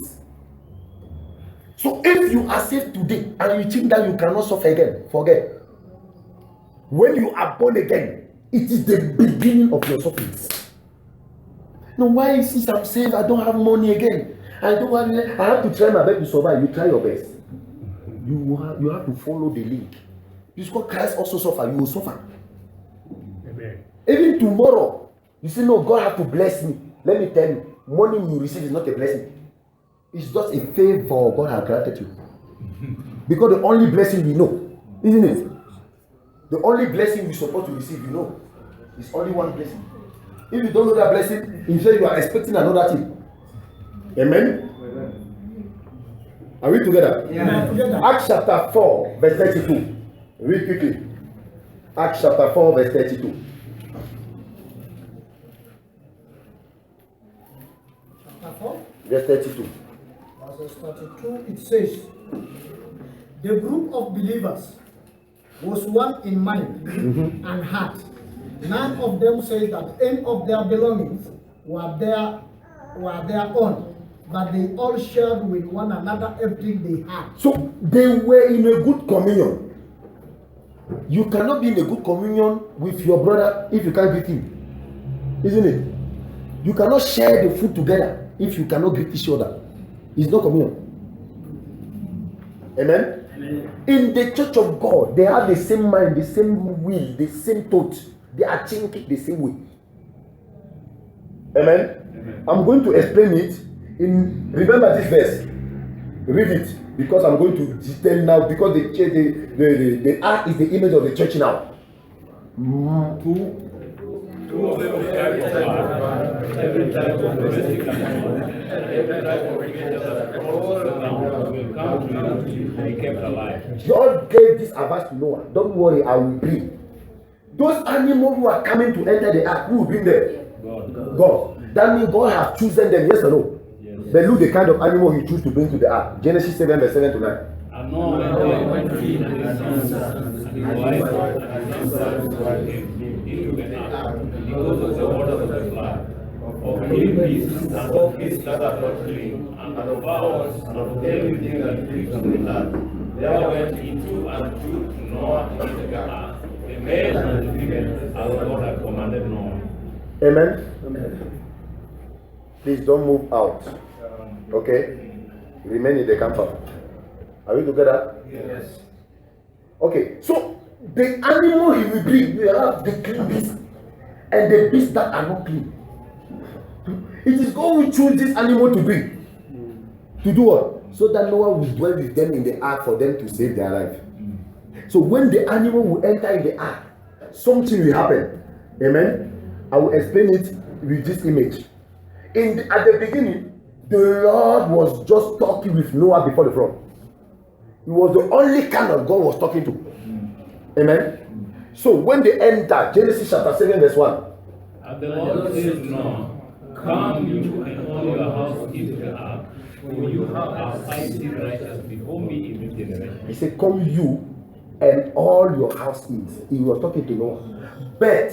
So if you are saved today and you think that you cannot suffer again, forget. When you are born again, it is the beginning of your sufferings. No, why since I'm saved, I don't have money again? I have to try my best to survive. You try your best. You have to follow the link. Because Christ also suffered, you will suffer. Amen. Even tomorrow, you say, no, God have to bless me. Let me tell you, money you receive is not a blessing. It's just a favor God has granted you. Because the only blessing we know, isn't it? The only blessing we're supposed to receive, you know, is only one blessing. If you don't know that blessing, instead you are expecting another thing. Amen? Are we together? Yeah. Together. Acts chapter 4, verse 32. Read quickly. Acts chapter 4, verse 32. Chapter 4, Verse 32. verses 32, it says, the group of believers was one in mind and heart. None of them said that any of their belongings were their own, but they all shared with one another everything they had. So they were in a good communion. You cannot be in a good communion with your brother if you can't greet him. Isn't it? You cannot share the food together if you cannot greet each other. It's not communion. Amen? In the church of God, they have the same mind, the same will, the same thought. They are thinking the same way. Amen? I'm going to explain it in, remember this verse. Read it, because I'm going to detail now, because the ark is the image of the church now. Two of them every type of domestic animal, every type of creature that crawls around will come to you to be kept alive. God gave this advice to Noah. Don't worry, I will bring. Those animals who are coming to enter the ark, who will bring them? God. That means God has chosen them, yes or no? Yes. But look the kind of animal he chose to bring to the ark. Genesis 7 verse 7 to 9. And Noah went in and his sons and his wife and his sons into the ark because of the orders of the flood, of clean beasts and of beasts that are not clean, and of fowls and of everything that creeps on the earth. There went into and took Noah into the ark, the male and the female, as God had commanded Noah. Amen. Please don't move out. Okay? Remain in the camper. Are we together? Yes. Okay, so the animal he will bring, you have the clean beast and the beasts that are not clean. It is God who choose this animal to bring. To do what? So that Noah will dwell with them in the ark for them to save their life. So when the animal will enter in the ark, something will happen. Amen. I will explain it with this image. At the beginning, the Lord was just talking with Noah before the flood. He was the only kind of God was talking to. Amen. So when they enter, Genesis chapter 7 verse 1. And the Lord said to Noah, come you and all your house into the ark, for you are mighty righteous before me in this generation. He said, come you and all your house in. He was talking to Noah. But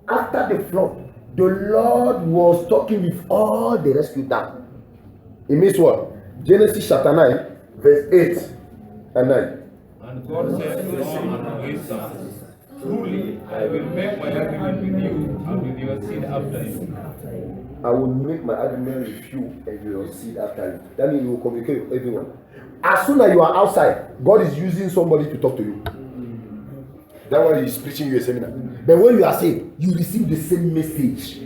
after the flood, the Lord was talking with all the rescued down. It means what? Genesis chapter 9, verse 8 and 9. And God said to Noah and to his sons, truly I will make my agreement with you and with your seed after you. I will make my agreement with you and your seed after you. That means you will communicate with everyone. As soon as you are outside, God is using somebody to talk to you. That's why he's preaching you a seminar. But when you are saved, you receive the same message.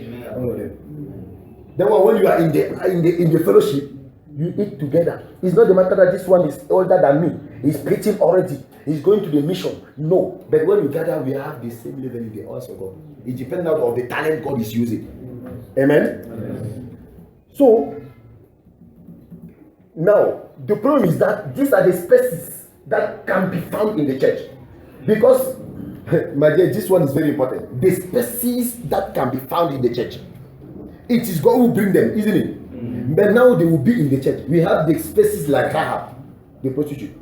Then when you are in the fellowship, you eat together. It's not the matter that this one is older than me. He's preaching already. He's going to the mission. No. But when we gather, we have the same level in the house of God. It depends out of the talent God is using. Amen? Amen. So, now, the problem is that these are the spaces that can be found in the church. Because, my dear, this one is very important. The spaces that can be found in the church. It is God who bring them, isn't it? But now they will be in the church. We have the spaces like Rahab, the prostitute.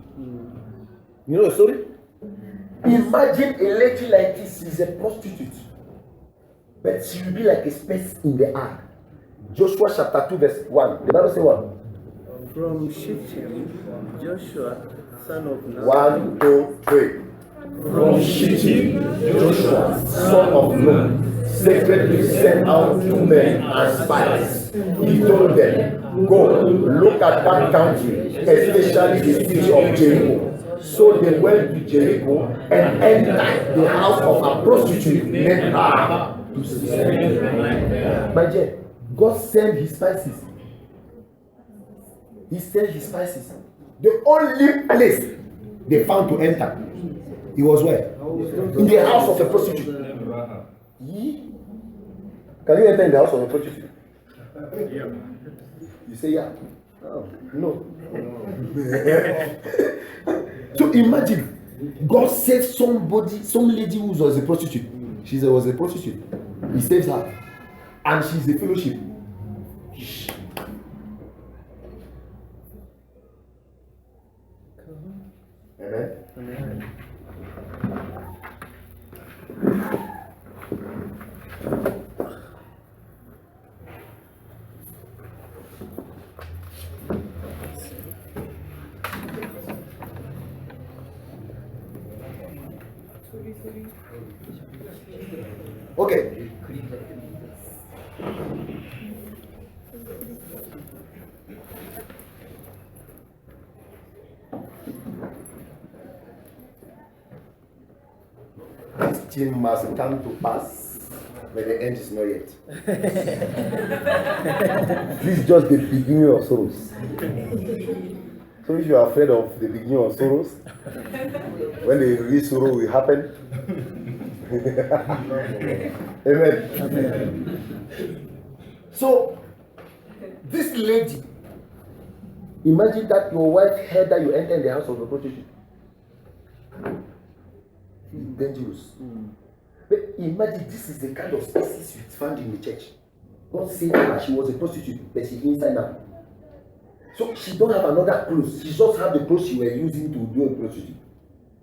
You know the story? Imagine a lady like this, she's a prostitute. But she will be like a space in the ark. Joshua chapter 2 verse 1. The Bible says what? From Shittim, Joshua, son of Nun. 1, 2, 3. From Shittim, Joshua, son of Nun, secretly sent out 2 men and spies. He told them, go, look at that country, especially the city of Jericho. So they went to Jericho and entered the house of a prostitute named Rahab to spend. My dear, God sent his spices. He sent his spices. The only place they found to enter, it was where? In the house of a prostitute. Can you enter in the house of a prostitute? Yeah. You say yeah. Oh, no. So imagine, God saves somebody, some lady who was a prostitute. She was a prostitute. He saves her. And she's a fellowship. Amen. Okay. This thing must come to pass. but the end is not yet. This is just the beginning of sorrows. So if you are afraid of the beginning of sorrows, when the real sorrow will happen, amen. So this lady, imagine that your wife heard that you enter in the house of a prostitute. It's dangerous. But imagine this is the kind of spaces you found in the church. God saved her, she was a prostitute, but she's inside now. So she don't have another clothes. She just have the clothes she were using to do a prostitute.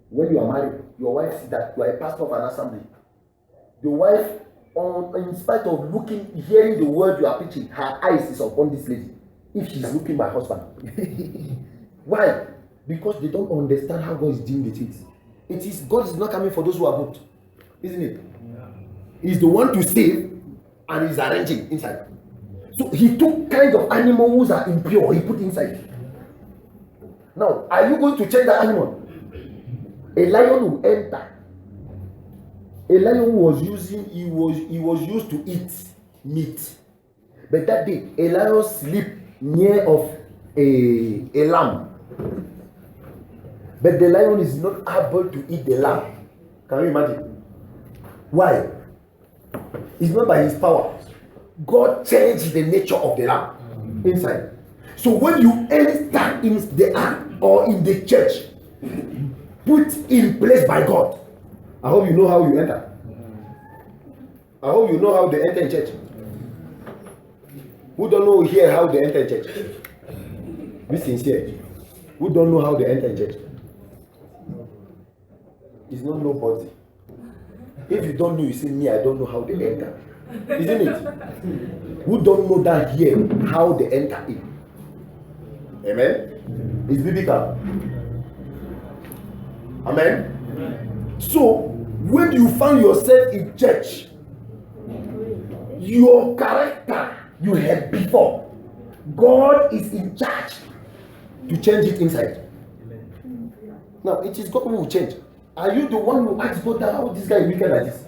When you are married, your wife sees that you are a pastor of an assembly. The wife, in spite of looking, hearing the word you are preaching, her eyes is upon this lady. If she's looking my husband. Why? Because they don't understand how God is doing the things. It is God is not coming for those who are good, isn't it? He's the one to save, and he's arranging inside. So he took kind of animals that are impure, he put inside. Now, are you going to change the animal? A lion will enter. A lion was used to eat meat. But that day, a lion sleep near of a lamb. But the lion is not able to eat the lamb. Can you imagine? Why? It's not by his power. God changed the nature of the lamb inside. So when you enter in the ark or in the church, put in place by God, I hope you know how you enter. I hope you know how they enter in church. Who don't know here how they enter in church? Be sincere. Who don't know how they enter in church? It's not nobody. If you don't know, you say me, I don't know how they enter. Isn't it? Who don't know that here, how they enter in? Amen? It's biblical. Amen? So, when you find yourself in church, your character you had before, God is in charge to change it inside. Now, it is God who will change. Are you the one who asks God how this guy is wicked like this?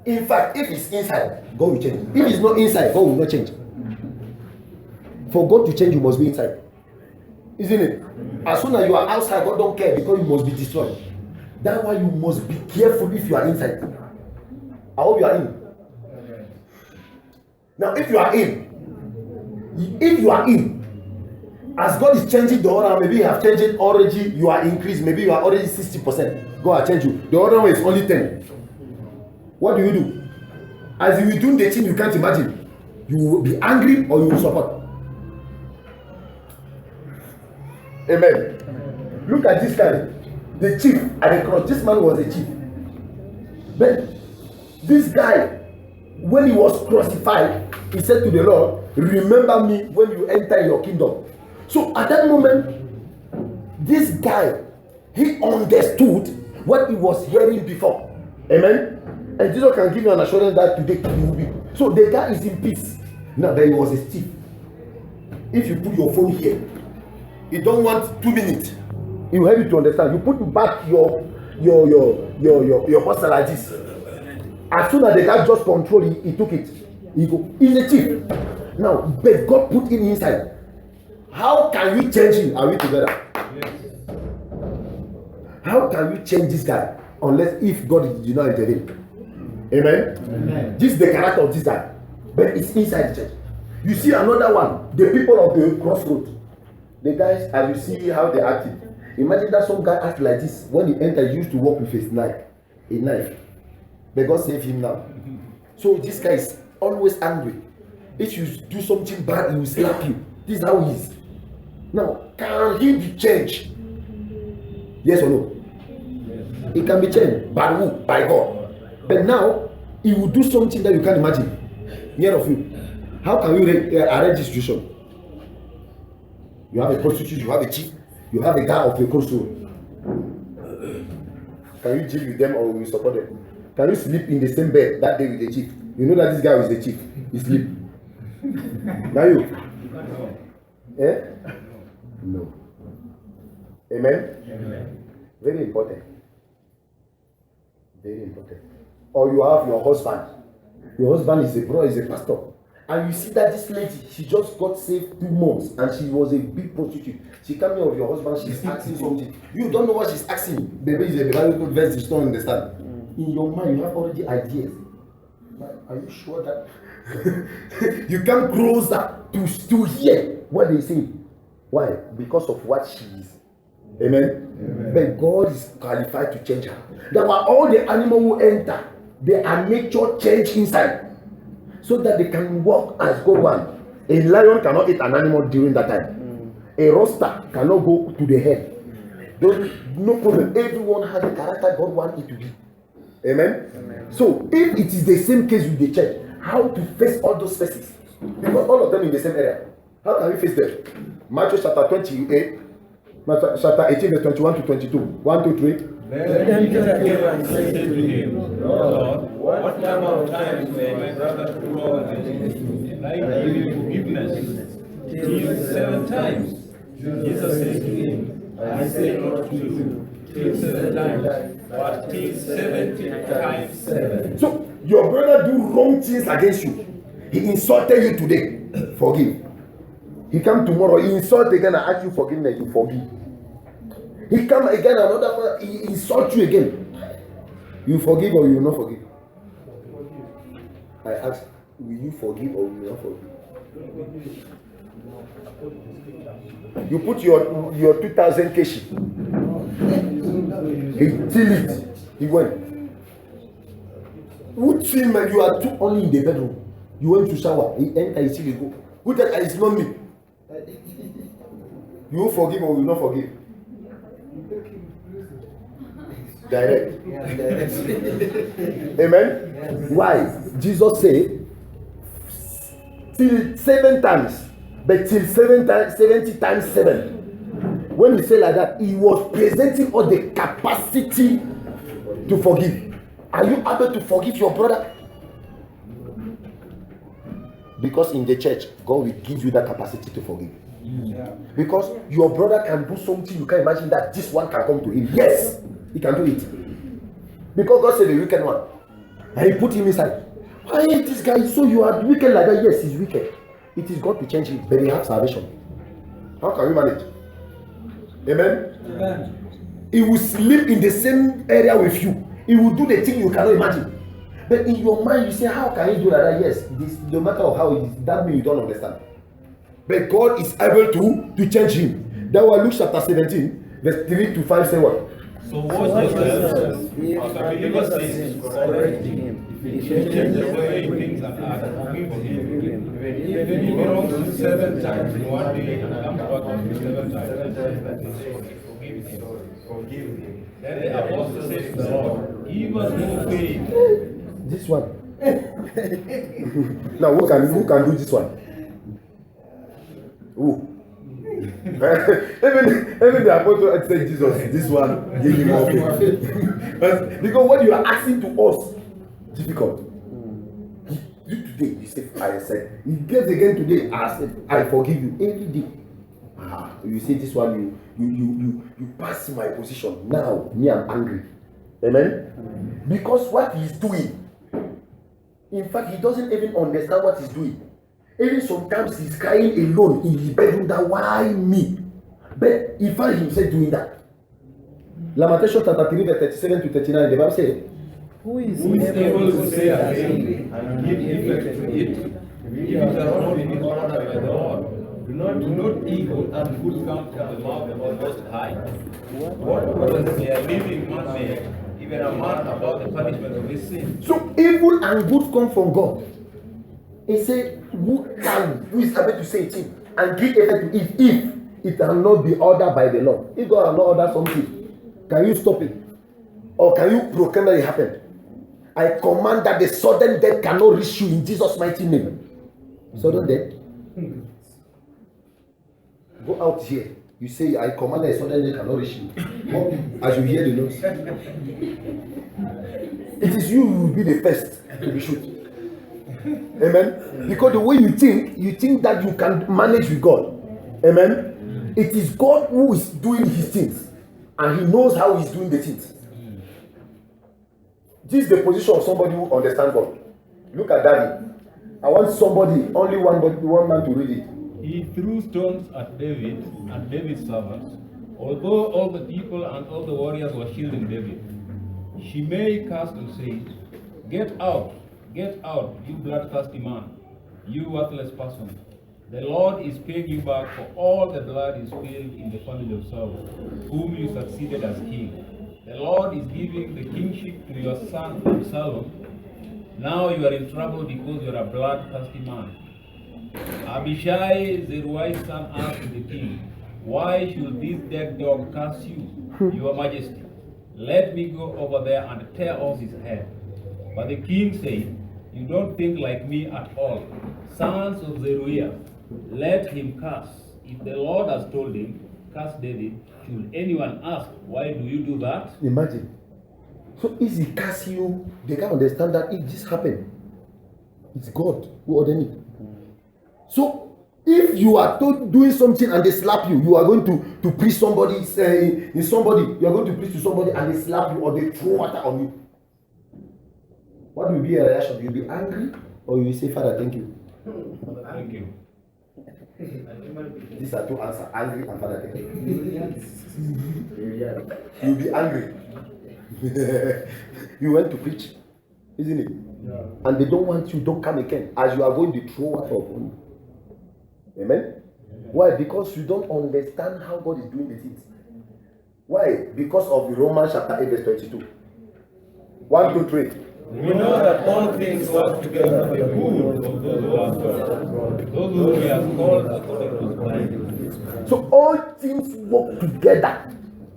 In fact, if it's inside, God will change. If it's not inside, God will not change. For God to change, you must be inside. Isn't it? As soon as you are outside, God don't care because you must be destroyed. That's why you must be careful if you are inside. I hope you are in. Now, if you are in, as God is changing the order, maybe you have changed it already, you are increased, maybe you are already 60%. God will change you. The other one is only 10. What do? As you will do the thing you can't imagine, you will be angry or you will support. Amen. Look at this guy, the chief at the cross. This man was a chief. But this guy, when he was crucified, he said to the Lord, remember me when you enter your kingdom. So at that moment, this guy, he understood what he was hearing before. Amen. And Jesus can give you an assurance that today he will be. So the guy is in peace. Now there was a thief. If you put your phone here, you don't want 2 minutes. It will help you to understand. You put back your postal like this. As soon as the guy just control, he took it. He's a thief. Now, but God put him inside. How can you change him? Are we together? Yes. How can you change this guy unless if God did not intervene? Amen? Amen. This is the character of this guy, but it's inside the church. You see another one, the people of the crossroad. The guys, as you see how they acted. Imagine that some guy act like this when he entered. He used to walk with his knife, a knife. But God save him now. So this guy is always angry. If you do something bad, he will slap you. This is how he is. Now, can he be changed? Yes or no? Yes. It can be changed. By who? By God. But now, he will do something that you can't imagine. Near of you. How can you arrange this situation? You have a prostitute, you have a chief, you have a guy of a crossroad. Can you deal with them or will you support them? Can you sleep in the same bed that day with the chief? You know that this guy is the chief. He sleep. Now you? Eh? No. Amen? Amen. Very important. Very important. or you have your husband. Your husband is a brother, is a pastor. And you see that this lady, she just got saved 2 months and she was a big prostitute. She came here with your husband, she's asking something. You don't know what she's asking. Baby is a very good verse, you don't understand. In your mind, you have already ideas. Are you sure that you come closer to hear what they say? Why? Because of what she is. Amen? Amen. But God is qualified to change her. There were all the animals who enter, their nature change inside, so that they can walk as God wants. A lion cannot eat an animal during that time. A rooster cannot go to the head. No problem. Everyone has the character God wants it to be. Amen? Amen. So if it is the same case with the church, how to face all those faces? Because all of them in the same area. How can we face them? Matthew chapter 28, Matthew chapter 18, verse 21 to 22. 1, 2, 3. Then Peter came and said to him, Lord, what number of times may my brother fall against me, and I give him forgiveness? Till 7 times. Jesus said to him, I say not to you, till 7 times, but till 70 times 7. So your brother do wrong things against you. He insulted you today. Forgive. He come tomorrow, he insult again and ask you forgiveness, you forgive. He come again, another one, he insult you again. You forgive or you will not forgive? I ask, will you forgive or will you not forgive? You put your 2000 keshi. He till it. He went. Who film you are too only in the bedroom? You went to shower. He enter, he see you go. Who tell it's not me? You will forgive or will not forgive? Direct. Amen. Why? Jesus said till 7 times, but till 70 times 7. When he said like that, he was presenting all the capacity to forgive. Are you able to forgive your brother? Because in the church, God will give you that capacity to forgive. Yeah. Because your brother can do something you can imagine that this one can come to him. Yes, he can do it. Because God said the wicked one, and he put him inside. Why is this guy so you are wicked like that? Yes, he's wicked. It is God to change him, but he has salvation. How can we manage? Amen? Amen. He will sleep in the same area with you. He will do the thing you cannot imagine. But in your mind, you say, how can he do like that? Yes, this, no matter how it is, that means you don't understand. But God is able to change him. That was Luke chapter 17, verse 3 to 5 say what? So what was the believer says correct him. He changes the way he thinks and acts. Forgive him. Even he wrongs 7 times in one day and comes back to 7 times. Forgive him. Then the apostle says to the Lord, give us more faith. This one. Now who can do this one? Who? even the apostle had said Jesus, this one give him more faith. Because what you are asking to us, difficult. You today, you say, I said, he gives again today, I said, I forgive you every day. You say this one, you pass my position. Now, me, I'm angry. Amen? Because what he's doing, in fact, he doesn't even understand what he's doing. Even sometimes he's crying alone in his bedroom that why me? But he finds himself doing that. Lamentation chapter 3, verse 37 to 39, the Bible says, Who is able to say a thing and give effect to it? If it has not been ordered by the Lord, do not evil and good come from the mouth of the Most High. What was a living man say, even a man about the punishment of his sin? So evil and good come from God. He said, who is able to say it and give effect to it if it cannot be ordered by the Lord? If God has not ordered something, can you stop it? Or can you proclaim that it happened? I command that the sudden death cannot reach you in Jesus' mighty name. Sudden death? Go out here. You say, I command that the sudden death cannot reach you. As you hear the noise. It is you who will be the first to be shot. Amen. Because the way you think that you can manage with God. Amen. It is God who is doing his things, and he knows how he's doing the things. This is the position of somebody who understands God. Look at David. I want somebody, only one man to read it. He threw stones at David and David's servants, although all the people and all the warriors were shielding David. Shimei cursed and said, get out, you bloodthirsty man, you worthless person. The Lord is paying you back for all the blood you spilled in the family of Saul, whom you succeeded as king. The Lord is giving the kingship to your son Absalom. Now you are in trouble because you are a bloodthirsty man. Abishai, Zeruiah's son, asked the king, why should this dead dog curse you, your majesty? Let me go over there and tear off his head. But the king said, you don't think like me at all. Sons of Zeruiah, let him curse. If the Lord has told him, curse David, should anyone ask, why do you do that? Imagine. So if he curse you, they can understand that if this happened, it's God who ordered it. So if you are doing something and they slap you, you are going to preach somebody, in somebody, you are going to preach to somebody and they slap you or they throw water on you. What will be your reaction? You'll be angry or you will say, Father, thank you. Thank you. These are two answers, angry and Father, thank you. You'll be angry. You went to preach, isn't it? Yeah. And they don't want you, don't come again. As you are going to throw water upon you. Amen? Yeah. Why? Because you don't understand how God is doing the things. Why? Because of Romans chapter 8 verse 22. 1, 2, 3. We know that all things work together for the good of those who are called. Those who He has called according to His purpose. So all things work together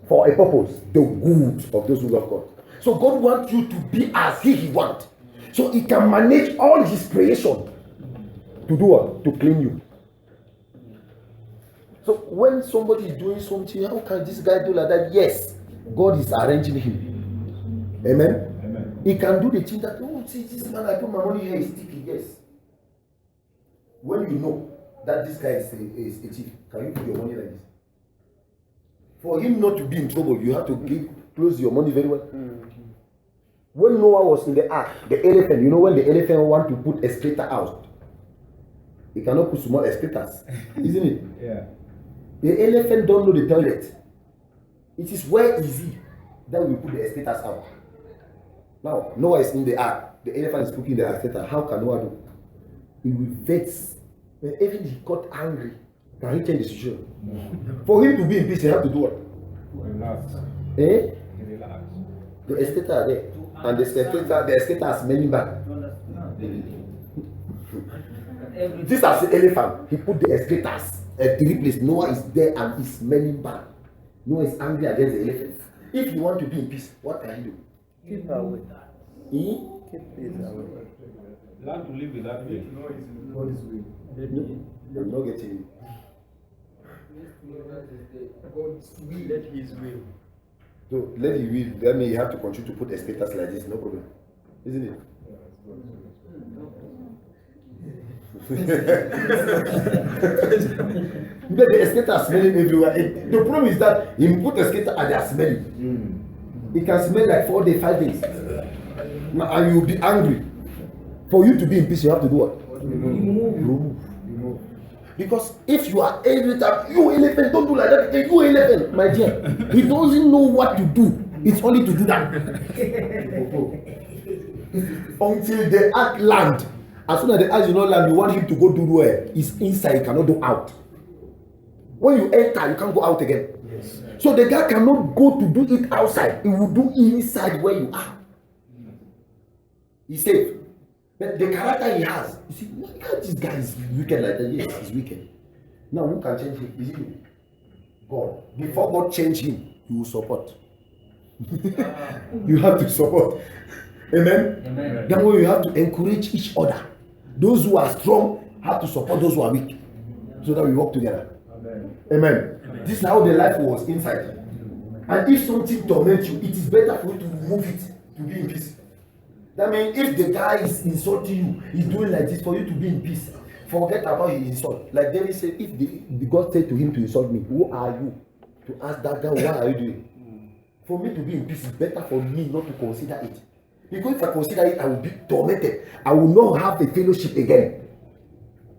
for a purpose, the good of those who love God. So God wants you to be as He wants. So He can manage all His creation to do what? To clean you. So when somebody is doing something, how can this guy do like that? Yes, God is arranging him. Amen? Amen. He can do the thing that, oh, see, this man, I put my money here, is sticky. Yes. When you know that this guy is a thief, can you put your money like this? For him not to be in trouble, you have to close your money very well. Mm-hmm. When Noah was in the ark, the elephant, you know when the elephant want to put excreta out, he cannot put small excretas, isn't it? Yeah. The elephant don't know the toilet. It is very easy that we put the excretas out. Now, Noah is in the ark. The elephant is putting the excreta. How can Noah do? He will vex. When even he got angry, can he change the situation? No. For him to be in peace, he have to do what? Relax. Eh? Relax. The excreta are there. And the excreta has many back. This is the elephant. He put the excretas at 3 places. Noah is there and is smelling bad. Noah is angry against the elephant. If you want to be in peace, what can you do? Keep away. Keep peace away. Learn to live with that way. God's will. I'm not getting it. God's will. Let His will. So let His will. That means you have to continue to put excretas like this. No problem, isn't it? But the excreta are smelling everywhere. The problem is that he put the excreta and they are smelling. It can smell like 4 days, 5 days. And you will be angry. For you to be in peace, you have to do what? Remove. Because if you are every time, you elephant, don't do like that. You elephant, my dear. He doesn't know what to do. It's only to do that. Until the ark land. As soon as the ark is not land, you want him to go do where? He's inside, he cannot go out. When you enter, you can't go out again. Yes. So the guy cannot go to do it outside. He will do inside where you are. He's safe. But the character he has, you see, why can't this guy is wicked like that? Yes, he's wicked. Now who can change him? Is it you? God. Before God change him, you will support. You have to support. Amen? Amen. That way you have to encourage each other. Those who are strong have to support those who are weak. So that we work together. Amen. Amen. Amen. This is how the life was inside. And if something torments you, it is better for you to remove it, to be in peace. That means if the guy is insulting you, he's doing like this for you to be in peace. Forget about his insult. Like David said, if the God said to him to insult me, who are you to ask that guy, what are you doing? For me to be in peace, it's better for me not to consider it. Because if I consider it, I will be tormented. I will not have a fellowship again.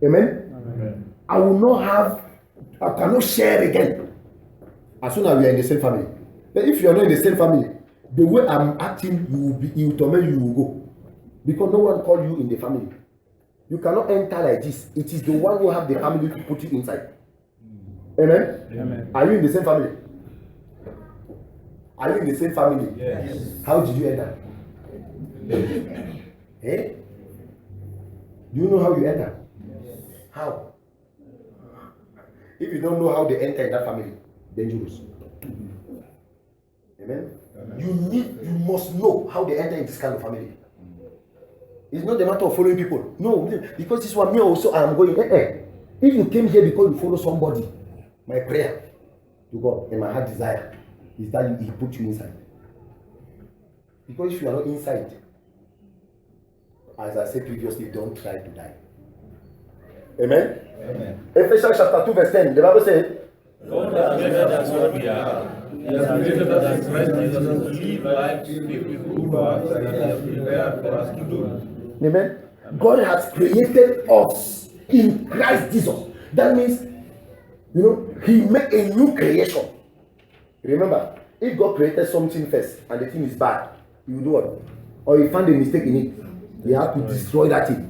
Amen? I cannot share again. As soon as we are in the same family. But if you are not in the same family, the way I'm acting, you will torment you, will go. Because no one called you in the family. You cannot enter like this. It is the one who have the family to put you inside. Amen? Amen. Are you in the same family? Are you in the same family? Yes. How did you enter? Eh? Do you know how you enter? How? If you don't know how they enter in that family, dangerous. Amen? You must know how they enter in this kind of family. It's not a matter of following people. No, because this one me also I am going. If you came here because you follow somebody, my prayer to God and my heart desire is that He put you inside. Because if you are not inside, as I said previously, don't try to die. Amen? Amen. Ephesians chapter 2 verse 10, the Bible says, God has made us what we are. He has created us in Christ Jesus to live life with good works that He has prepared for us to do. amen? God has created us in Christ Jesus. That means, He made a new creation. Remember, if God created something first and the thing is bad, He will do what? Or He found a mistake in it, He have to destroy that thing.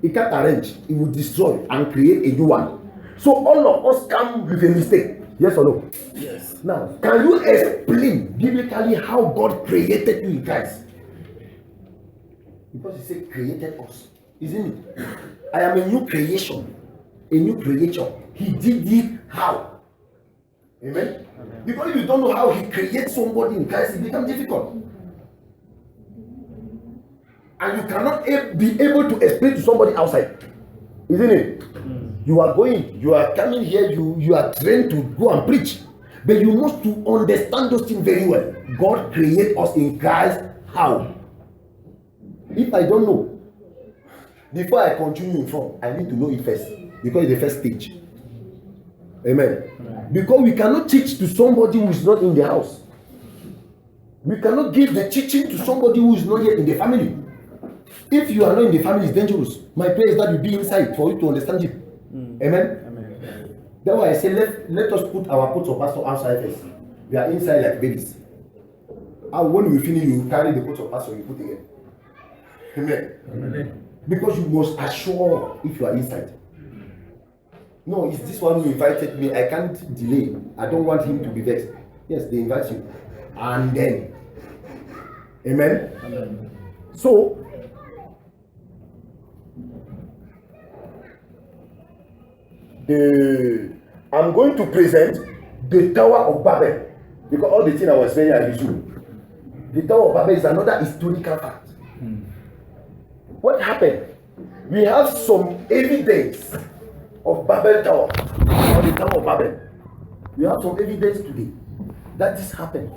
He can't arrange, He will destroy and create a new one. So all of us come with a mistake. Yes or no? Yes. Now, can you explain biblically how God created you in Christ? Because He said created us, isn't it? I am a new creation, a new creature. He did it how? Amen? Because if you don't know how He creates somebody in Christ, it becomes difficult. And you cannot be able to explain to somebody outside, isn't it? You are coming here, you are trained to go and preach, but you must to understand those things very well. God created us in Christ how? If I don't know, before I continue in front, I need to know it first, because it's the first stage. Amen. Because we cannot teach to somebody who is not in the house. We cannot give the teaching to somebody who is not yet in the family. If you are not in the family, it's dangerous. My prayer is that you be inside for you to understand it. Amen. That's why I say let us put our coats of pastor outside first. We are inside like babies. And when we finish, you carry the coats of pastor, you put again. Amen. Because you must assure if you are inside. No, it's this one who invited me. I can't delay. I don't want him to be vexed. Yes, they invite you. And then. Amen. So, I'm going to present the Tower of Babel, because all the things I was saying are usual. The Tower of Babel is another historical fact. What happened? We have some evidence of Babel Tower, or the Tower of Babel. We have some evidence today that this happened.